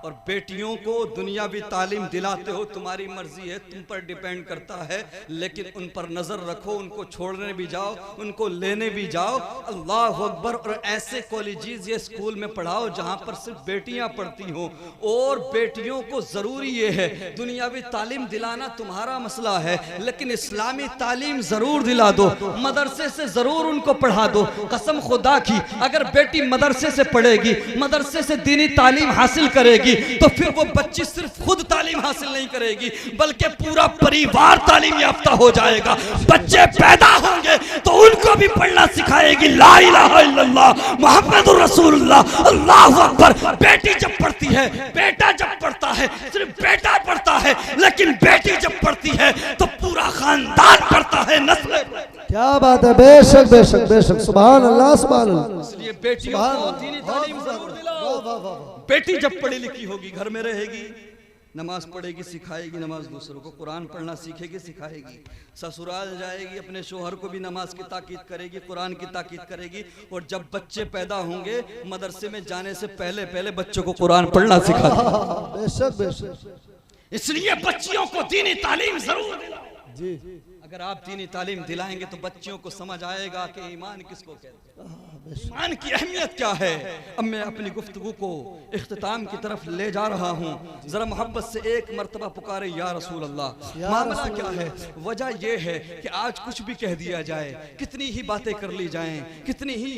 Speaker 1: और बेटियों को दुनियावी तालीम दिलाते हो, तुम्हारी मर्जी है, तुम पर डिपेंड करता है, लेकिन उन पर नजर रखो, उनको छोड़ने भी जाओ, उनको लेने भी जाओ। अल्लाह अकबर। और ऐसे कॉलेजेस या स्कूल में पढ़ाओ जहां पर सिर्फ बेटियां पढ़ती हो। और बेटियों को जरूरी ये है, दुनियावी तालीम दिलाना तुम्हारा मसला है, लेकिन इस्लामी तालीम जरूर दिला दो, मदरसे से जरूर उनको पढ़ा दो। कसम खुदा की, अगर बेटी मदरसे से पढ़ेगी, मदरसे से दीनी तालीम हासिल करेगी, तो फिर वो बच्ची सिर्फ खुद तालीम हासिल नहीं करेगी, बल्कि पूरा परिवार तालीम याफ्ता हो जाएगा। बच्चे पैदा होंगे तो उनको भी पढ़ना सिखाएगी, ला इलाहा इल्लल्लाह मुहम्मदुर रसूलुल्लाह, अल्लाहु अकबर। बेटी जब पढ़ती है, बेटा जब पढ़ता है, सिर्फ बेटा पढ़ता है, लेकिन बेटी जब पढ़ती है तो पूरा खानदान पढ़ता है, नस्ल।
Speaker 3: क्या बात है, बेशक बेशक बेशक, सुभान अल्लाह सुभान अल्लाह।
Speaker 1: इसलिए बेटियों को दीनी तालीम जरूर दिलाओ। बेटी जब पढ़ी लिखी होगी, घर में रहेगी, नमाज पढ़ेगी, सिखाएगी नमाज दूसरों को, कुरान पढ़ना सीखेगी, सिखाएगी। ससुराल जाएगी, अपने शोहर को भी नमाज की ताकीद करेगी, कुरान की ताकीद करेगी। और जब बच्चे पैदा होंगे, मदरसे में जाने से पहले पहले बच्चों को कुरान पढ़ना सिखाएगी।
Speaker 3: बेशक बेशक।
Speaker 1: इसलिए बच्चियों को दीनी तालीम जरूर दिलाओ
Speaker 3: जी।
Speaker 1: अगर आप दीनी तालीम दिलाएंगे तो बच्चियों को समझ आएगा कि ईमान किसको कहते हैं, ईमान की अहमियत क्या है। अब मैं अपनी गुफ्तगू को इख्तिताम की तरफ ले जा रहा हूँ। जरा मोहब्बत से एक मर्तबा पुकारे या रसूल अल्लाह। मामला क्या है? वजह यह है कि आज कुछ भी कह दिया जाए, कितनी ही बातें कर ली जाएं, कितनी ही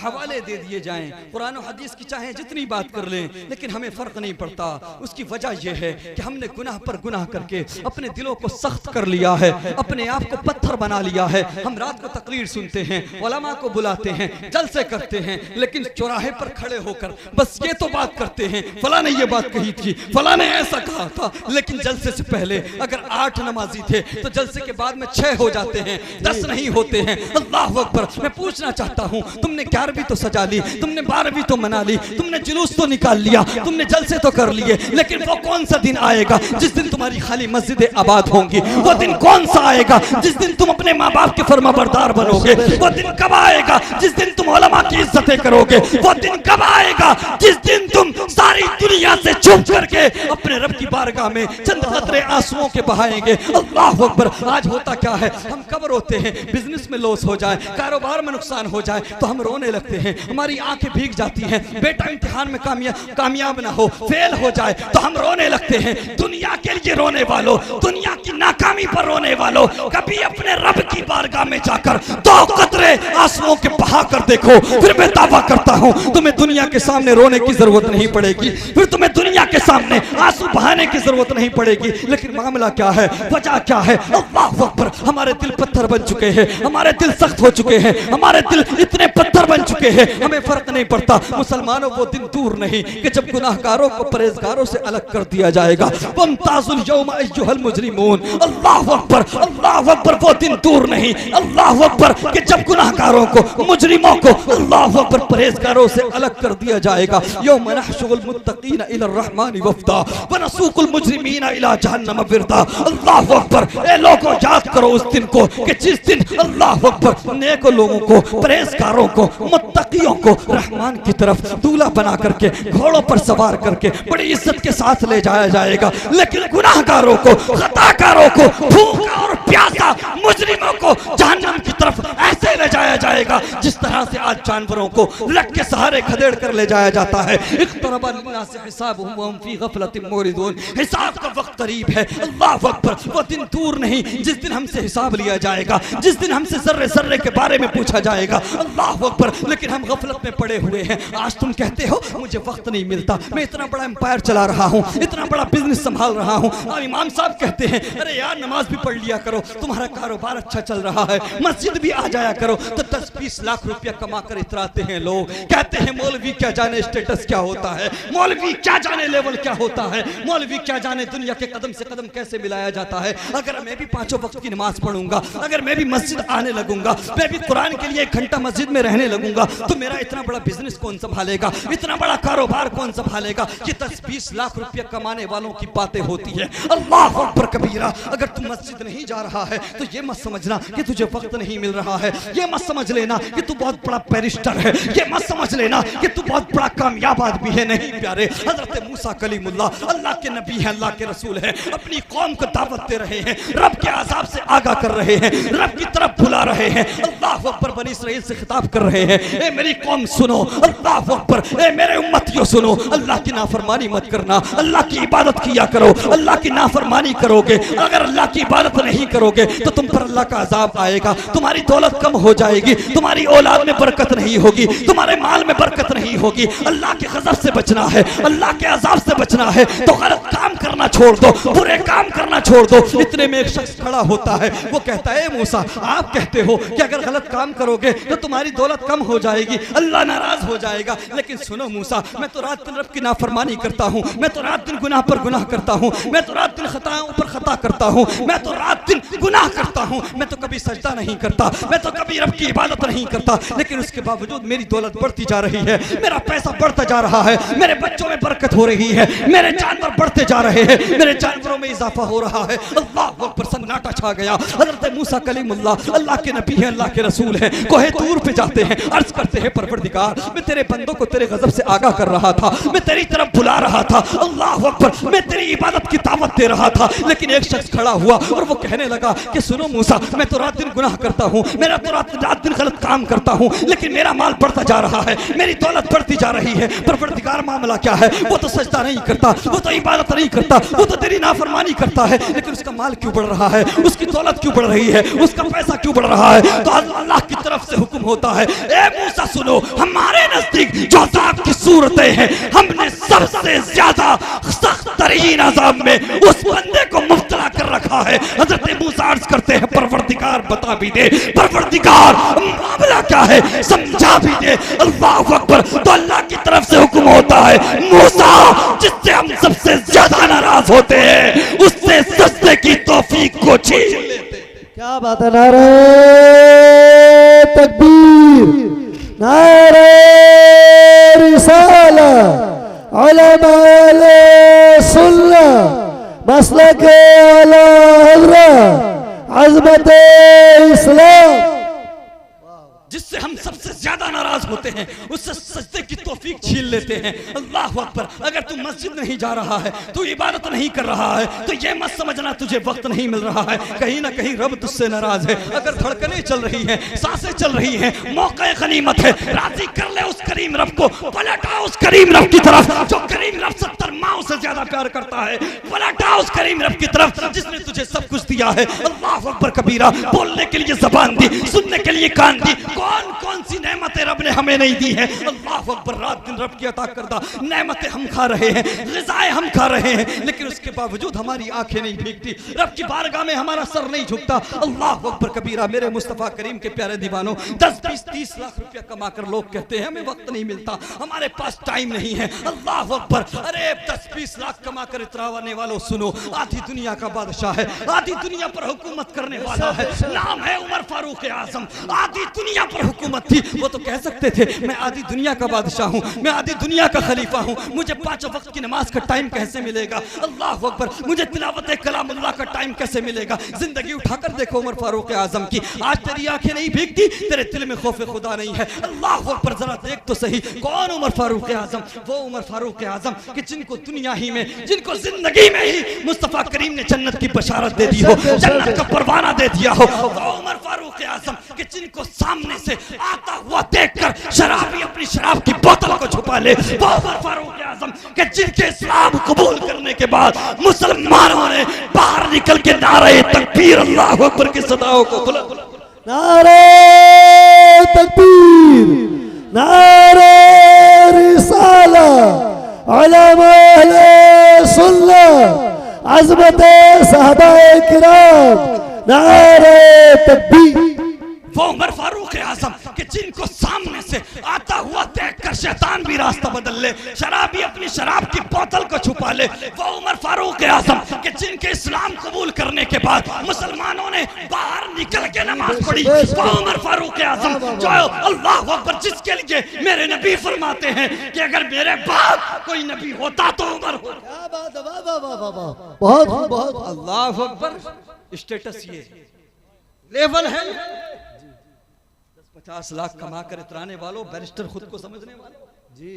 Speaker 1: हवाले दे दिए जाएं, कुरान और हदीस की चाहे जितनी बात कर लें, लेकिन हमें फ़र्क नहीं पड़ता। उसकी वजह यह है कि हमने गुनाह पर गुनाह करके अपने दिलों को सख्त कर लिया है, अपने आप को पत्थर बना लिया है। हम रात को तकरीर सुनते हैं, उलमा को बुलाते हैं, जलसे करते हैं, लेकिन चौराहे पर खड़े होकर बस ये तो बात करते हैं, फला ने ये बात कही थी, फला ने ऐसा कहा था, लेकिन जलसे से पहले अगर 8 नमाजी थे तो जलसे के बाद में 6 हो जाते हैं, 10 नहीं होते हैं। अल्लाह अकबर। मैं पूछना चाहता हूँ, तुमने 11वीं तो सजा ली, तुमने 12वीं तो मना ली, तुमने जुलूस तो निकाल लिया, तुमने जलसे तो कर लिए, लेकिन वो कौन सा दिन आएगा जिस दिन तुम्हारी खाली मस्जिदें आबाद होंगी? वो दिन कौन सा आएगा जिस दिन तुम अपने माँ बाप के फरमाबरदार बनोगे? वो दिन कब आएगा जिस दिन तुम उलमा की इज्जतें करोगे? वो दिन कब आएगा जिस दिन तुम सारी दुनिया से छुप करके अपने रब की बारगाह में चंद कतरे आंसुओं के बहाएंगे? अल्लाह अकबर। आज होता क्या है, हम कब रोते हैं? बिजनेस में लॉस हो जाए, कारोबार में नुकसान हो जाए तो हम रोने लगते हैं, हमारी आंखें भीग जाती हैं। बेटा इम्तिहान में कामयाब ना हो, फेल हो जाए तो हम रोने लगते हैं। दुनिया के लिए रोने वालों, दुनिया की नाकामी पर रोने वालों, कभी अपने रब की बारगाह में जाकर 2 कतरे आंसुओं के बहा कर देखो, फिर मैं दावा करता हूं तुम्हें दुनिया के सामने रोने की जरूरत नहीं पड़ेगी, फिर तुम्हें दुनिया के सामने आंसू बहाने की जरूरत नहीं पड़ेगी। लेकिन मामला क्या है, वजह क्या है? अल्लाह अकबर। हमारे दिल पत्थर बन चुके हैं, हमारे दिल सख्त हो चुके हैं, हमारे दिल इतने पत्थर बन चुके हैं, हमें फर्क नहीं पड़ता। मुसलमानों, वो दिन दूर नहीं कि जब गुनाहगारों को परहेजगारों से अलग कर दिया जाएगा। वमताजुल यौमा अय्युहल मुजरिमून। अल्लाह अकबर, अल्लाह अकबर। वो दिन दूर नहीं, अल्लाह अकबर, कि जब गुनाहगारों को, मुजरिमों को, अल्लाह अकबर, परहेजगारों से अलग कर दिया जाएगा। यौम नहशुरुल मुत्तकीना इला रहमानि वफ्दा व नसूकुल मुजरिमीना इला जहन्नम विरदा। अल्लाह अकबर। ए लोगों, याद करो उस दिन को कि जिस दिन अल्लाह अकबर नेक लोगों को, परहेजगारों को, मुत्तकियों को रहमान की तरफ दूल्हा बना करके घोड़ों पर सवार करके बड़ी इज्जत के साथ ले जाया जाएगा। लेकिन गुनाहगारों को, खताकारों को, भूखा और प्यासा मुजरिमों को जहन्नम की तरफ ऐसे ले जाया जाएगा जिस तरह से आज जानवरों को लट के सहारे खदेड़ कर ले जाया जाता है। इक़्तरबा लिन्नासि हिसाबुहुम व हुम फी गफलतिन मुरिदून। हिसाब का वक्त करीब है। अल्लाह अकबर। वो दिन दूर नहीं जिस दिन हमसे हिसाब लिया जाएगा, जिस दिन हमसे जर्रे जर्रे के बारे में पूछा जाएगा। अल्लाह अकबर। लेकिन हम गफलत में पड़े हुए हैं। आज तुम कहते हो मुझे वक्त नहीं मिलता, मैं इतना बड़ा एम्पायर चला रहा हूँ, इतना बड़ा बिजनेस संभाल रहा हूँ। और इमाम साहब कहते हैं अरे यार नमाज भी पढ़ लिया करो, तुम्हारा कारोबार अच्छा चल रहा है, मस्जिद भी आ जाया करो, तो 10-20 लाख रुपया कमा कर इतराते हैं लोग, कहते हैं मौलवी क्या जाने स्टेटस क्या होता है, मौलवी क्या जाने लेवल क्या होता है, मौलवी क्या जाने दुनिया के कदम से कदम कैसे मिलाया जाता है। अगर मैं भी 5 वक्त की नमाज पढ़ूंगा, अगर मैं भी मस्जिद आने लगूंगा, मैं भी कुरान के लिए 1 घंटा मस्जिद में रहने लगूंगा, तो मेरा इतना बड़ा बिजनेस कौन संभालेगा, इतना बड़ा कारोबार कौन संभालेगा। ये 10-20 लाख रुपया कमाने वालों की बातें होती है। अल्लाह अकबर कबीरा। अगर तू मस्जिद नहीं जा रहा है तो ये मत समझना कि तुझे वक्त नहीं मिल रहा है, ये मत समझ लेना कि तू बहुत बड़ा बैरिस्टर है, ये मत समझ लेना कि तू बहुत बड़ा कामयाब आदमी है। नहीं प्यारे, हजरत मूसा कलीमुल्लाह अल्लाह के नबी हैं, अल्लाह के रसूल हैं, अपनी कौम को दावत दे रहे हैं, रब के अज़ाब से आगाह कर रहे हैं, रब की तरफ बुला रहे हैं। अल्लाह अकबर, बनी इसराइल से खिताब कर रहे हैं, ए मेरी कौम सुनो, अल्लाह अकबर, ए मेरे उम्मतियों सुनो, अल्लाह की नाफरमानी मत करना, अल्लाह की इबादत किया करो। अल्लाह की नाफरमानी करोगे, अगर अल्लाह की इबादत नहीं करोगे तो तुम पर अल्लाह का अज़ाब आएगा, तुम्हारी दौलत कम हो जाएगी, तुम्हारी औलाद में बरकत नहीं होगी, तुम्हारे माल में बरकत नहीं होगी। अल्लाह के गज़ब से बचना है, अल्लाह के अज़ाब से बचना है तो गलत काम करना छोड़ दो, बुरे काम करना छोड़ दो। इतने में एक शख्स खड़ा होता है, वो कहता है मूसा, आप कहते हो कि अगर गलत काम करोगे तो तुम्हारी दौलत कम हो जाएगी, अल्लाह नाराज हो जाएगा। लेकिन सुनो मूसा, मैं तो रात दिन रब की नाफरमानी करता हूँ, मैं तो रात दिन गुनाह पर गुनाह करता हूँ, मैं तो रात दिन खताओं पर खता करता हूँ, मैं तो रात दिन गुनाह करता हूँ, मैं तो कभी सजदा नहीं करता, मैं तो कभी रब की इबादत नहीं करता, लेकिन उसके बावजूद मेरी दौलत बढ़ती जा रही है, मेरा पैसा बढ़ता जा रहा है, मेरे बच्चों में बरकत हो रही है, मेरे जानवर बढ़ते जा रहे हैं, मेरे जानवरों में इजाफा हो रहा है। अल्लाह अकबर, सन्नाटा छा गया। हज़रत मूसा कलीमुल्लाह अल्लाह के नबी हैं, अल्लाह के रसूल हैं, कोहे तूर पे जाते हैं, अर्ज करते हैं, परवरदिगार मैं तेरे बंदों को तेरे गज़ब से आगाह कर रहा था, मैं तेरी तरफ बुला रहा था, अल्लाह अकबर, मैं तेरी इबादत की दावत दे रहा था। लेकिन एक शख्स खड़ा हुआ और वो कहने लगा कि सुनो मूसा, मैं तो रात दिन गुनाह करता हूँ, मेरा तो रात दिन गलत काम करता हूँ, लेकिन मेरा माल बढ़ता जा रहा है, मेरी दौलत बढ़ती जा रही है। परवरदिगार मामला क्या है? वो तो सजदा नहीं करता, वो तो इबादत नहीं करता, वो तो तेरी नाफरमानी करता है, लेकिन उसका माल क्यों बढ़ रहा है, उसकी दौलत क्यों बढ़ रही है, उसका पैसा क्यों बढ़ रहा है? तो अल्लाह की तरफ से हुक्म होता है, ए मूसा सुनो, हमारे नजदीक जो अज़ाब की सूरतें हैं, हमने सबसे ज्यादा सख्त तरीन अज़ाब में उस बंदे को मुब्तला कर रखा है। हज़रत मूसा अर्ज़ करते हैं, परवरदिगार बता भी दे, परवरदिगार मामला क्या है समझा भी दे। अल्लाह अकबर। तो अल्लाह की तरफ से हुक्म होता है, मूसा जिससे हम सबसे ज्यादा नाराज होते हैं उससे सजदे की तौफीक को छीन लेते।
Speaker 3: क्या बात है, नारे तकबीर, नारे रिसालत, उलमाए सुन्नत, मसलक आला हज़रत, अज़मत इस्लाम।
Speaker 1: जिससे हम सबसे ज्यादा नाराज होते हैं उससे सजदे की तौफीक छीन लेते हैं। अल्लाह अकबर। अगर तू मस्जिद नहीं जा रहा है, तू इबादत नहीं कर रहा है, तो ये मत समझना तुझे वक्त नहीं मिल रहा है, कहीं ना कहीं रब तुझसे नाराज है। अगर धड़कनें चल रही हैं, सांसें चल रही हैं, मौका गनीमत है, राजी कर ले उस करीम रब को, पलटा उस करीम रब की तरफ जो करीम रब 70 माओ से ज्यादा प्यार करता है, पलटा उस करीम रब की तरफ जिसने तुझे सब कुछ दिया है। अल्लाह अकबर कबीरा। बोलने के लिए जबान दी, सुनने के लिए कान दी, कौन कौन सी नेमतें रब ने हमें नहीं दी है। अल्लाह अकबर। रात दिन रब की अता करदा नेमतें हम खा रहे हैं, ग़िज़ाएं हम खा रहे हैं, लेकिन उसके बावजूद हमारी आंखें नहीं भीगती, रब की बारगाह में हमारा सर नहीं झुकता। अल्लाह अकबर कबीरा। मेरे मुस्तफ़ा करीम के प्यारे दीवानों, 10, 20, 30 लाख रुपया कमाकर लोग कहते हैं हमें वक्त नहीं मिलता, हमारे पास टाइम नहीं है। अल्लाह अकबर। अरे 10, 20 लाख कमाकर इतराने वालों सुनो, आधी दुनिया का बादशाह है, आधी दुनिया पर हुकूमत करने वाला है, नाम है उमर फारूक आजम। आधी दुनिया पर हुकूमत थी, वो तो कह सकते थे मैं आधी दुनिया का बादशाह हूँ, मैं आधी दुनिया का खलीफा हूँ, मुझे 5 वक्त की नमाज का टाइम कैसे मिलेगा। अल्लाह अकबर। मुझे तिलावत कलामुल्लाह का टाइम कैसे मिलेगा। जिंदगी उठाकर देखो उमर फारूक आजम की, आज तेरी आंखें नहीं भीगती, तेरे दिल में खौफ खुदा नहीं है। अल्लाह अकबर। जरा देख तो सही कौन उमर फारूक आजम, वो उमर फारूक आजम कि जिनको दुनिया ही में, जिनको जिंदगी में ही मुस्तफ़ा करीम ने जन्नत की बशारत दे दी हो, जन्नत का परवाना दे दिया हो। वो उमर फारूक आजम कि जिनको सामने से आता हुआ देखकर शराबी अपनी शराब की बोतल को छुपा ले, वो उमर फारूक आजम कि जिनके इस्लाम कबूल करने के बाद मुसलमानों ने बाहर निकल के नारे तकबीर अल्लाह अकबर की सदाओं को बुलंद,
Speaker 3: नारे तकबीर, नारे रिसालत, उलमाए सुन्नत, अज़मत सहाबाए किराम, नारे तकबीर।
Speaker 1: वो उमर फारूक आजम कि जिनको सामने से आता हुआ देखकर शैतान भी रास्ता बदल ले, शराबी अपनी शराब की बोतल को छुपा ले। वो उमर फारूक आजम कि जिनके इस्लाम कबूल करने के बाद मुसलमानों ने बाहर निकल के नमाज पढ़ी। वो उमर फारूक आजम जो अल्लाह अकबर, जिसके लिए मेरे नबी फरमाते हैं कि अगर मेरे बाद कोई नबी होता तो उमर होता।
Speaker 3: क्या बात है, वाह वाह वाह वाह वाह, बहुत खूब, बहुत खूब।
Speaker 1: अल्लाह अकबर। स्टेटस ये लेवल है। 50 लाख कमा कर इतराने वालों, बैरिस्टर खुद को समझने वालों
Speaker 3: जी,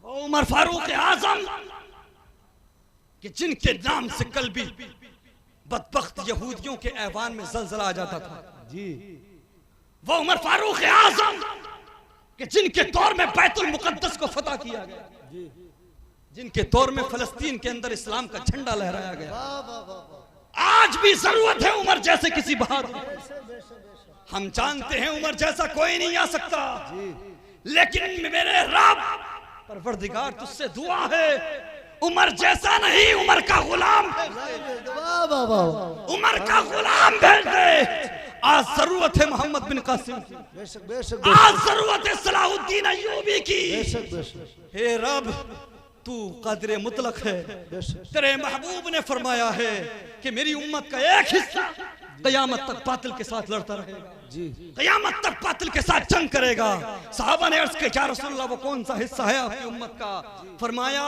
Speaker 1: उमर फारूक आजम कि जिनके नाम से कल भी बदबख्त यहूदियों के ऐवान में जलजला आ जाता था
Speaker 3: जी,
Speaker 1: वो उमर फारूक आजम कि जिनके दौर में बैतुल मुकद्दस को फतह किया गया, जिनके दौर में फलस्तीन के अंदर इस्लाम का झंडा लहराया गया।
Speaker 3: वाह वाह वाह वाह,
Speaker 1: आज भी जरूरत है उमर जैसे किसी बहादुर। हम जानते हैं उमर जैसा कोई नहीं आ सकता, लेकिन मेरे रब परवरदिगार तुझसे दुआ है, उमर जैसा नहीं, उमर का गुलाम भेज दे।
Speaker 3: वाह वाह वाह,
Speaker 1: उमर का गुलाम भेज दे। आज जरूरत है मोहम्मद बिन कासिम की,
Speaker 3: बेशक बेशक
Speaker 1: आज जरूरत है सलाहुद्दीन अय्यूबी की।
Speaker 3: बेशक बेशक
Speaker 1: हे रब तू कादिर मुतलक है,
Speaker 3: बेशक,
Speaker 1: तेरे महबूब ने फरमाया है कि मेरी उम्मत का एक हिस्सा कयामत तक बातिल के साथ लड़ता रहेगा,
Speaker 3: जी,
Speaker 1: कयामत तक बातिल के साथ जंग करेगा। साहबा ने अर्ज किया क्या रसूलल्लाह वो कौन सा हिस्सा है आपकी उम्मत का? फरमाया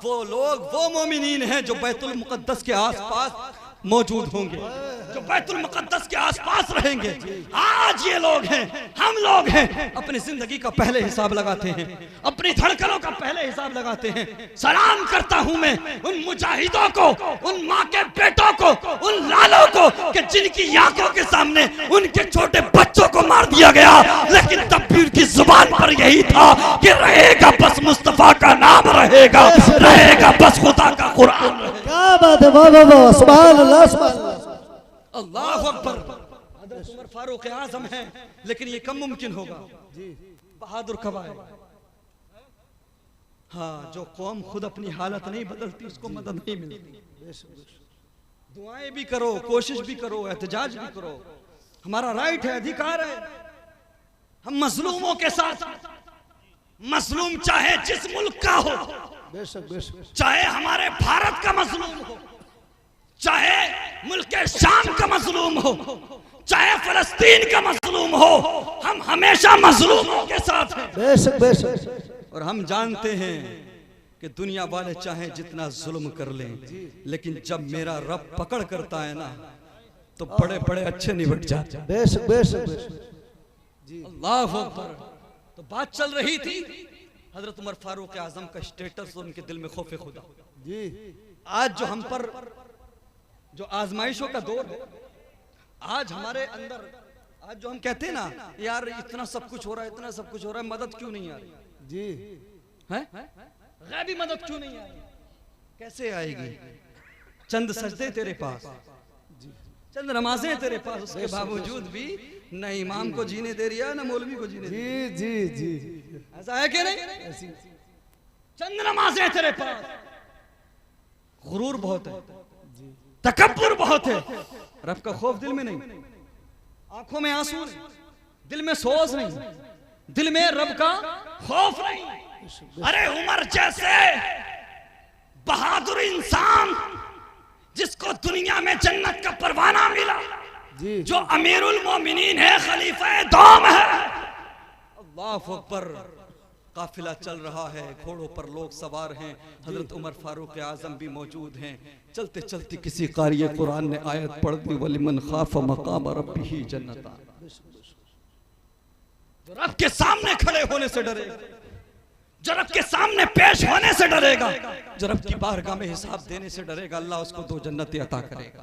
Speaker 1: वो लोग, वो मोमिनीन हैं जो बैतुल मुकद्दस के आसपास मौजूद होंगे, जो बैतुल मुकद्दस के आसपास रहेंगे। आज ये लोग हैं, हम लोग हैं, अपनी जिंदगी का पहले हिसाब लगाते हैं, अपनी धड़कनों का पहले हिसाब लगाते हैं। सलाम करता हूं मैं उन मुजाहिदों को, उन माँ के बेटों को, उन लालों को कि जिनकी आंखों के सामने उनके छोटे बच्चों को मार दिया गया, लेकिन तब भी उनकी जुबान पर यही था कि रहेगा बस मुस्तफा का नाम, रहेगा रहेगा बस खुदा का कुरान।
Speaker 3: क्या बात है, वाह वाह वाह, सुभान अल्लाह, सुभान अल्लाह।
Speaker 1: अल्लाह अकबर। हज़रत उमर फारूक आज़म है, लेकिन ये कम मुमकिन होगा। बहादुर कब आए? हाँ, जो कौम खुद अपनी हालत नहीं बदलती उसको मदद नहीं मिलती। दुआएं भी करो, कोशिश भी करो, एहतजाज भी करो, हमारा राइट है, अधिकार है। हम मजलूमों के साथ, मजलूम चाहे जिस मुल्क का हो,
Speaker 3: बेशक बेशक,
Speaker 1: चाहे हमारे भारत का मजलूम हो, चाहे मुल्क शाम का मजलूम हो, चाहे फलस्तीन का मजलूम हो, हम हमेशा मजलूमों के साथ हैं।
Speaker 3: बेशक बेशक,
Speaker 1: और हम जानते हैं कि दुनिया वाले चाहे जितना जुल्म कर लें, लेकिन जब मेरा रब पकड़ करता है ना तो बड़े बड़े अच्छे निपट जाते हैं।
Speaker 3: बेशक बेशक बेशक,
Speaker 1: अल्लाह अकबर। तो बात चल रही थी हजरत उमर फारूक आजम का स्टेटस और उनके दिल में खौफ खुदा।
Speaker 3: जी,
Speaker 1: आज जो हम पर जो आजमाइशों का दौर है, आज हमारे अंदर, आज जो हम कहते हैं ना यार इतना सब कुछ हो रहा है, इतना सब कुछ हो रहा है, मदद क्यों नहीं आ रही
Speaker 3: जी,
Speaker 1: है? गैबी मदद क्यों नहीं आ रही? कैसे आएगी? चंद सजदे तेरे पास, चंद नमाजें तेरे पास, उसके बावजूद भी न इमाम को जीने दे रही है न मौलवी को जीने दे रही है।
Speaker 3: जी जी जी,
Speaker 1: ऐसा है कि नहीं? चंद नमाजें तेरे पास, गुरूर बहुत है, तकब्बुर बहुत है, रब का खौफ दिल में नहीं, आंखों में आंसू नहीं, दिल में सोच नहीं, दिल में रब का खौफ नहीं। अरे उमर जैसे बहादुर इंसान जिसको दुनिया में जन्नत का परवाना मिला,
Speaker 3: जी,
Speaker 1: जो अमीरुल मोमिनीन है, खलीफा दौम है, अल्लाह अकबर। काफिला चल रहा है, घोड़ों पर लोग सवार हैं, हजरत उमर फारूक आजम भी मौजूद हैं। चलते चलते किसी कारी कुरान ने आयत पढ़ दी, वलिमन खाफ मकाम रब्बिही जन्नता। जो रब के सामने खड़े होने से डरेगा, जो रब के सामने पेश होने से डरेगा, जो रब की बारगाह में हिसाब देने से डरेगा, अल्लाह उसको 2 जन्नतें अता करेगा।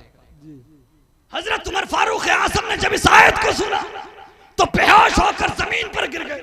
Speaker 1: हजरत उमर फारूक आजम ने जब इस आयत को सुना तो बेहोश होकर जमीन पर गिर गए।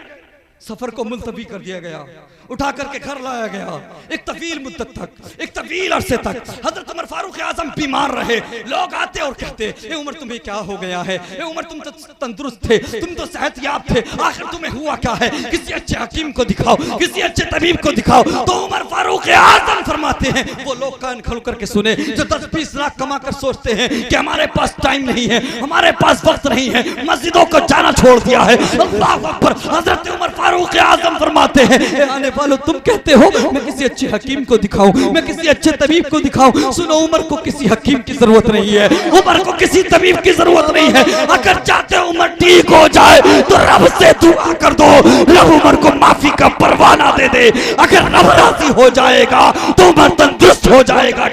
Speaker 1: सफर को मुलतवी कर दिया गया, उठा करके घर लाया गया। एक तवील मुद्दत तक, एक तवील अरसे तक हजरत उमर फारूक आजम बीमार रहे। लोग आते और कहते, ए उमर तुम्हें क्या हो गया है, ए उमर तुम तो तंदुरुस्त थे, तुम तो सेहतयाब थे, आखिर तुम्हें हुआ क्या है, किसी अच्छे हकीम को दिखाओ, किसी अच्छे तबीब को दिखाओ। तो उमर फारूक आजम फरमाते हैं, वो लोग कान खोल करके सुने जो 10-20 लाख कमा कर सोचते हैं कि हमारे पास टाइम नहीं है, हमारे पास वक्त नहीं है, मस्जिदों को जाना छोड़ दिया है। अल्लाह अकबर। हजरत उमर फारूक आजम फरमाते हैं, आने वालों तुम कहते हो मैं किसी अच्छे हकीम को दिखाऊं, मैं किसी अच्छे तबीब को दिखाऊं। सुनो, उमर को किसी हकीम की जरूरत नहीं है, उमर को किसी तबीब की जरूरत नहीं है। अगर चाहते हो उमर ठीक हो जाए तो रब से दुआ कर दो, रब उमर को माफी का परवाना दे दे। अगर रब राजी हो जाएगा तो उमर तंदुरुस्त हो जाएगा।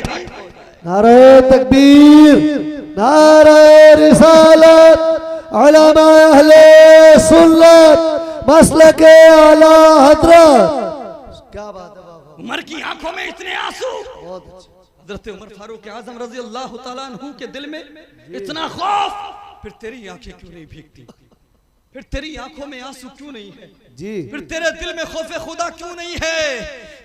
Speaker 3: नारे तकबीर, नारे रिसालत, उलमा अहले सुन्नत, मसलके आला हजरत। क्या बात है बाबा।
Speaker 1: उमर की आंखों में इतने आंसू,
Speaker 3: बहुत अच्छा।
Speaker 1: हजरत उमर फारूक आजम रजी अल्लाह तआला अन्हु के दिल में इतना खौफ, फिर तेरी आंखें क्यों नहीं भीगती, फिर तेरी आंखों में आंसू क्यों नहीं है
Speaker 3: जी,
Speaker 1: फिर तेरे दिल में खौफ खुदा क्यों नहीं है।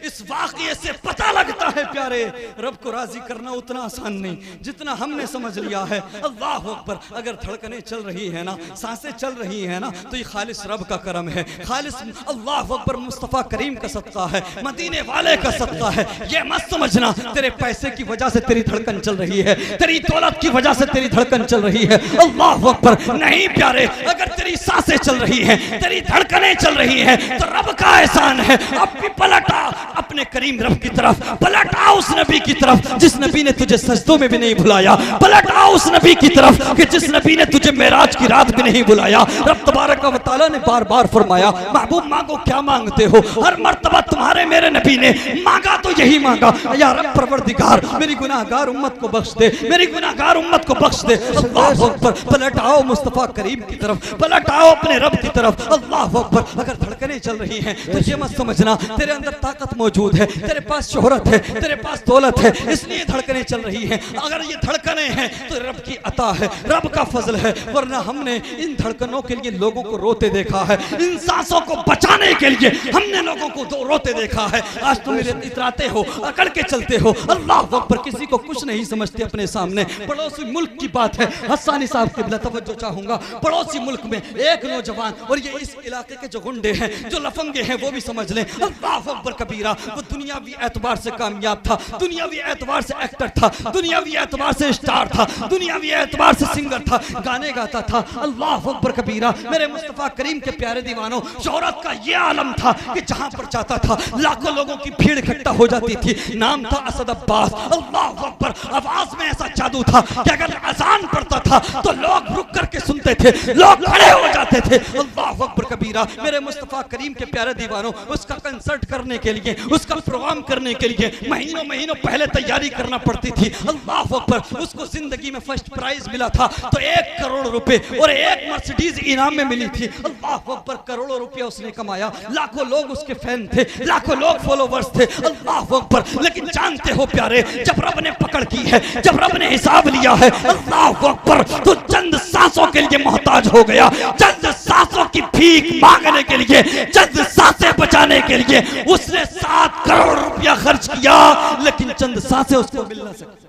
Speaker 1: इस वाक़ये से पता लगता है प्यारे, रब को राजी करना उतना आसान नहीं जितना हमने समझ लिया है। अल्लाह अकबर। अगर धड़कनें चल रही है ना, सांसें चल रही है ना, तो ये खालिस रब का करम है, खालिस अल्लाह अकबर मुस्तफ़ा करीम का सदका है, मदीने वाले का सदका है। ये मत समझना तेरे पैसे की वजह से तेरी धड़कन चल रही है, तेरी दौलत की वजह से तेरी धड़कन चल रही है। अल्लाह अकबर। नहीं प्यारे, अगर तेरी सांसें चल रही हैं, तेरी धड़कनें चल रही हैं, तो रब का एहसान है। अब भी पलटा अपने करीम रब की तरफ, पलटा उस नबी की तरफ जिस नबी ने तुझे सजदों में भी नहीं बुलाया, पलटा उस नबी की तरफ कि जिस नबी ने तुझे मेराज की रात भी नहीं बुलाया। रब तबारक व तआला ने बार बार फरमाया, महबूब मांगो क्या मांगते हो। हर मर्तबा तुम्हारे मेरे नबी ने मांगा तो यही मांगा, या रब परवरदिगार मेरी गुनाहगार उम्मत को बख्श दे, मेरी गुनाहगार उम्मत को बख्श दे। अल्लाह अकबर। पलटाओ मुस्तफ़ा करीम की तरफ, पलटाओ अपने रब की तरफ। अल्लाह अकबर। अगर धड़कनें चल रही हैं तो ये मत समझना तेरे अंदर ताकत मौजूद है, तेरे पास शोहरत है, तेरे पास दौलत है, इसलिए धड़कनें चल रही हैं। अगर ये धड़कनें हैं तो रब की अता है, रब का फजल है, वरना हमने इन धड़कनों के लिए लोगों को रोते देखा है, इन सांसों को बचाने के लिए हमने लोगों को रोते देखा है। आज तुम इतराते हो, अकड़ के चलते हो। अल्लाह अकबर। किसी को कुछ नहीं समझते अपने सामने। पड़ोसी मुल्क की बात है, हस्सानी साहब की तवज्जो चाहूंगा। पड़ोसी मुल्क में एक नौजवान, और ये इस इलाके के जो गुंडे हैं, जो लफंगे हैं, वो भी समझ लें। अल्लाह अकबर कबीरा। वो दुनियावी एतबार से कामयाब था, दुनियावी एतबार से एक्टर था, दुनियावी एतबार से स्टार था, दुनियावी एतबार से सिंगर था, गाने गाता था। अल्लाह अकबर कबीरा। मेरे मुस्तफ़ा करीम के प्यारे दीवानों, शोहरत का ये आलम था कि जहां पर जाता था लाखों लोगों की भीड़ इकट्ठा हो जाती थी। नाम था असद अब्बास। अल्लाह अकबर। आवाज में ऐसा जादू था कि अगर अजान पड़ता था तो लोग रुक करके सुनते थे, लोग खड़े हो जाते थे। अल्लाह अकबर कबीरा। मेरे मुस्तफ़ा करीम के प्यारे दीवानों, उसका कंसर्ट करने के लिए, उसका प्रोग्राम करने के लिए महीनों महीनों पहले तैयारी करना पड़ती थी। अल्लाह अकबर। उसको जिंदगी में फर्स्ट प्राइज मिला था तो 1 करोड़ रुपए और 1 मर्सिडीज इनाम में मिली थी। अल्लाह अकबर। करोड़ों रुपया उसने कमाया, लाखों लोग उसके फैन थे, लाखों लोग फॉलोवर्स थे। अल्लाह अकबर। लेकिन जानते हो प्यारे, जब रब ने पकड़ की है, जब रब ने हिसाब लिया है, अल्लाह अकबर, तो चंद सांसों के लिए मोहताज हो गया, चंद सांसों की भीख मांगने के लिए, चंद सांसें बचाने के लिए उसने 7 करोड़ रुपया खर्च किया, लेकिन चंद सांसें उसको मिल ना सकी।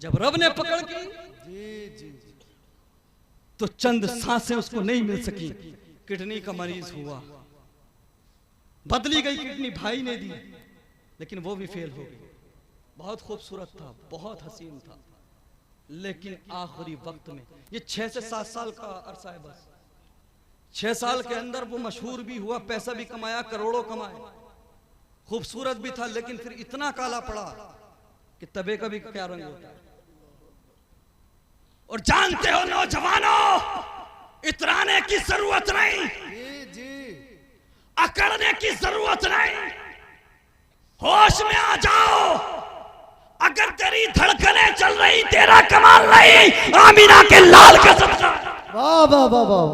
Speaker 1: जब रब ने पकड़ की तो चंद सांसें उसको नहीं मिल सकी। किडनी का मरीज हुआ, बदली गई किडनी, भाई ने दी, लेकिन वो भी फेल हो गई। बहुत खूबसूरत था, बहुत हसीन था, लेकिन आखिरी वक्त में, ये 6 से 7 साल का अरसा है बस, 6 साल के अंदर वो मशहूर भी हुआ, पैसा भी कमाया, करोड़ों कमाए, खूबसूरत भी था, लेकिन फिर इतना काला पड़ा कि तबे का भी क्या रंग होता है। और जानते हो नौजवानों, इतराने की जरूरत नहीं, अकड़ने की जरूरत नहीं, होश में आ जाओ। अगर तेरी धड़कनें चल रही, तेरा कमाल नहीं, आमीना के लाल का सदका।
Speaker 3: वाह वाह वाह वाह,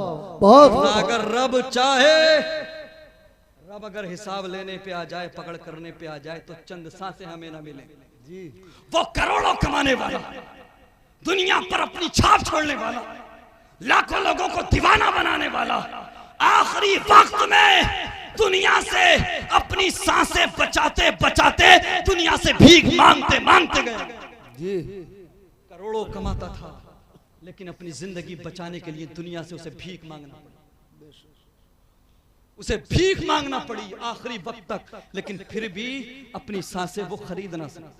Speaker 3: बहुत।
Speaker 1: अगर रब चाहे, रब अगर हिसाब लेने पे आ जाए, पकड़ करने पे आ जाए, तो चंद सांसें हमें ना मिले। वो करोड़ों कमाने वाला, दुनिया पर अपनी छाप छोड़ने वाला, लाखों लोगों को दीवाना बनाने वाला, आखिरी वक्त में दुनिया से अपनी सांसें बचाते बचाते दुनिया से भीख मांगते मांगते गए।
Speaker 3: जी
Speaker 1: करोड़ों कमाता था, लेकिन अपनी जिंदगी बचाने के लिए दुनिया से उसे भीख मांगना पड़ी, उसे भीख मांगना पड़ी आखिरी वक्त तक। लेकिन फिर भी अपनी सांसें वो खरीद ना सका,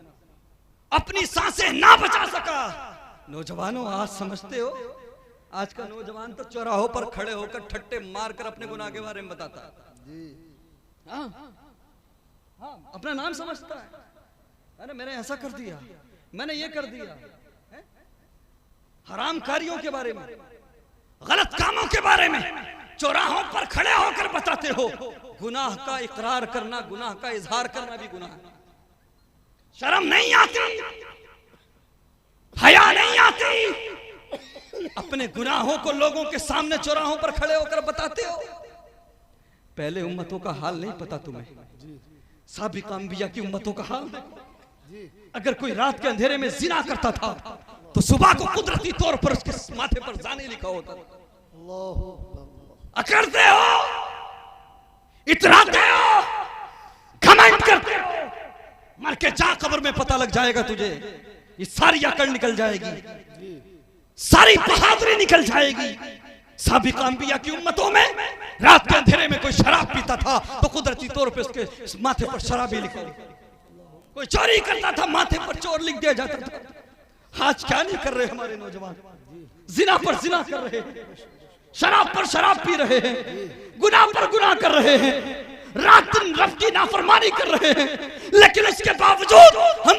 Speaker 1: अपनी सांसें ना बचा सका। नौजवानों, आज समझते हो, आज का नौजवान तो चौराहों पर खड़े होकर ठट्टे मारकर अपने गुनाह के बारे में बताता है। हाँ, हाँ, अपना नाम समझता है, अरे मैंने ऐसा कर दिया, मैंने ये कर दिया। हराम कारियों के बारे में, गलत कामों के बारे में चौराहों पर खड़े होकर बताते हो। गुनाह का इकरार करना, गुनाह का इजहार करना भी गुनाह है। शर्म नहीं आती, हया नहीं आती, अपने गुनाहों को लोगों के सामने चौराहों पर खड़े होकर बताते हो। पहले उम्मतों का हाल नहीं पता तुम्हें, साबिक़ अंबिया की उम्मतों का हाल देखो। अगर कोई रात के अंधेरे में जिना करता था तो सुबह को कुदरती तौर पर उसके माथे पर जाने लिखा होता था। अकड़ते हो, इतराते हो, घमंड करते हो, मर के जा कब्र में पता लग जाएगा तुझे। ये सारी अकड़ निकल जाएगी, सारी बहादुरी निकल जाएगी। साबिक़ अंबिया की उम्मतों में रात के अंधेरे में कोई शराब पीता था तो कुदरती तौर पे उसके माथे पर शराबी लिखा, कोई चोरी करता था माथे पर चोर लिख दिया जाता था। आज क्या नहीं कर रहे हमारे नौजवान, जिना पर जिना कर रहे हैं, शराब पर शराब पी रहे हैं, गुनाह पर गुनाह कर रहे हैं, रात दिन रब की नाफरमानी कर रहे हैं। लेकिन इसके बावजूद हम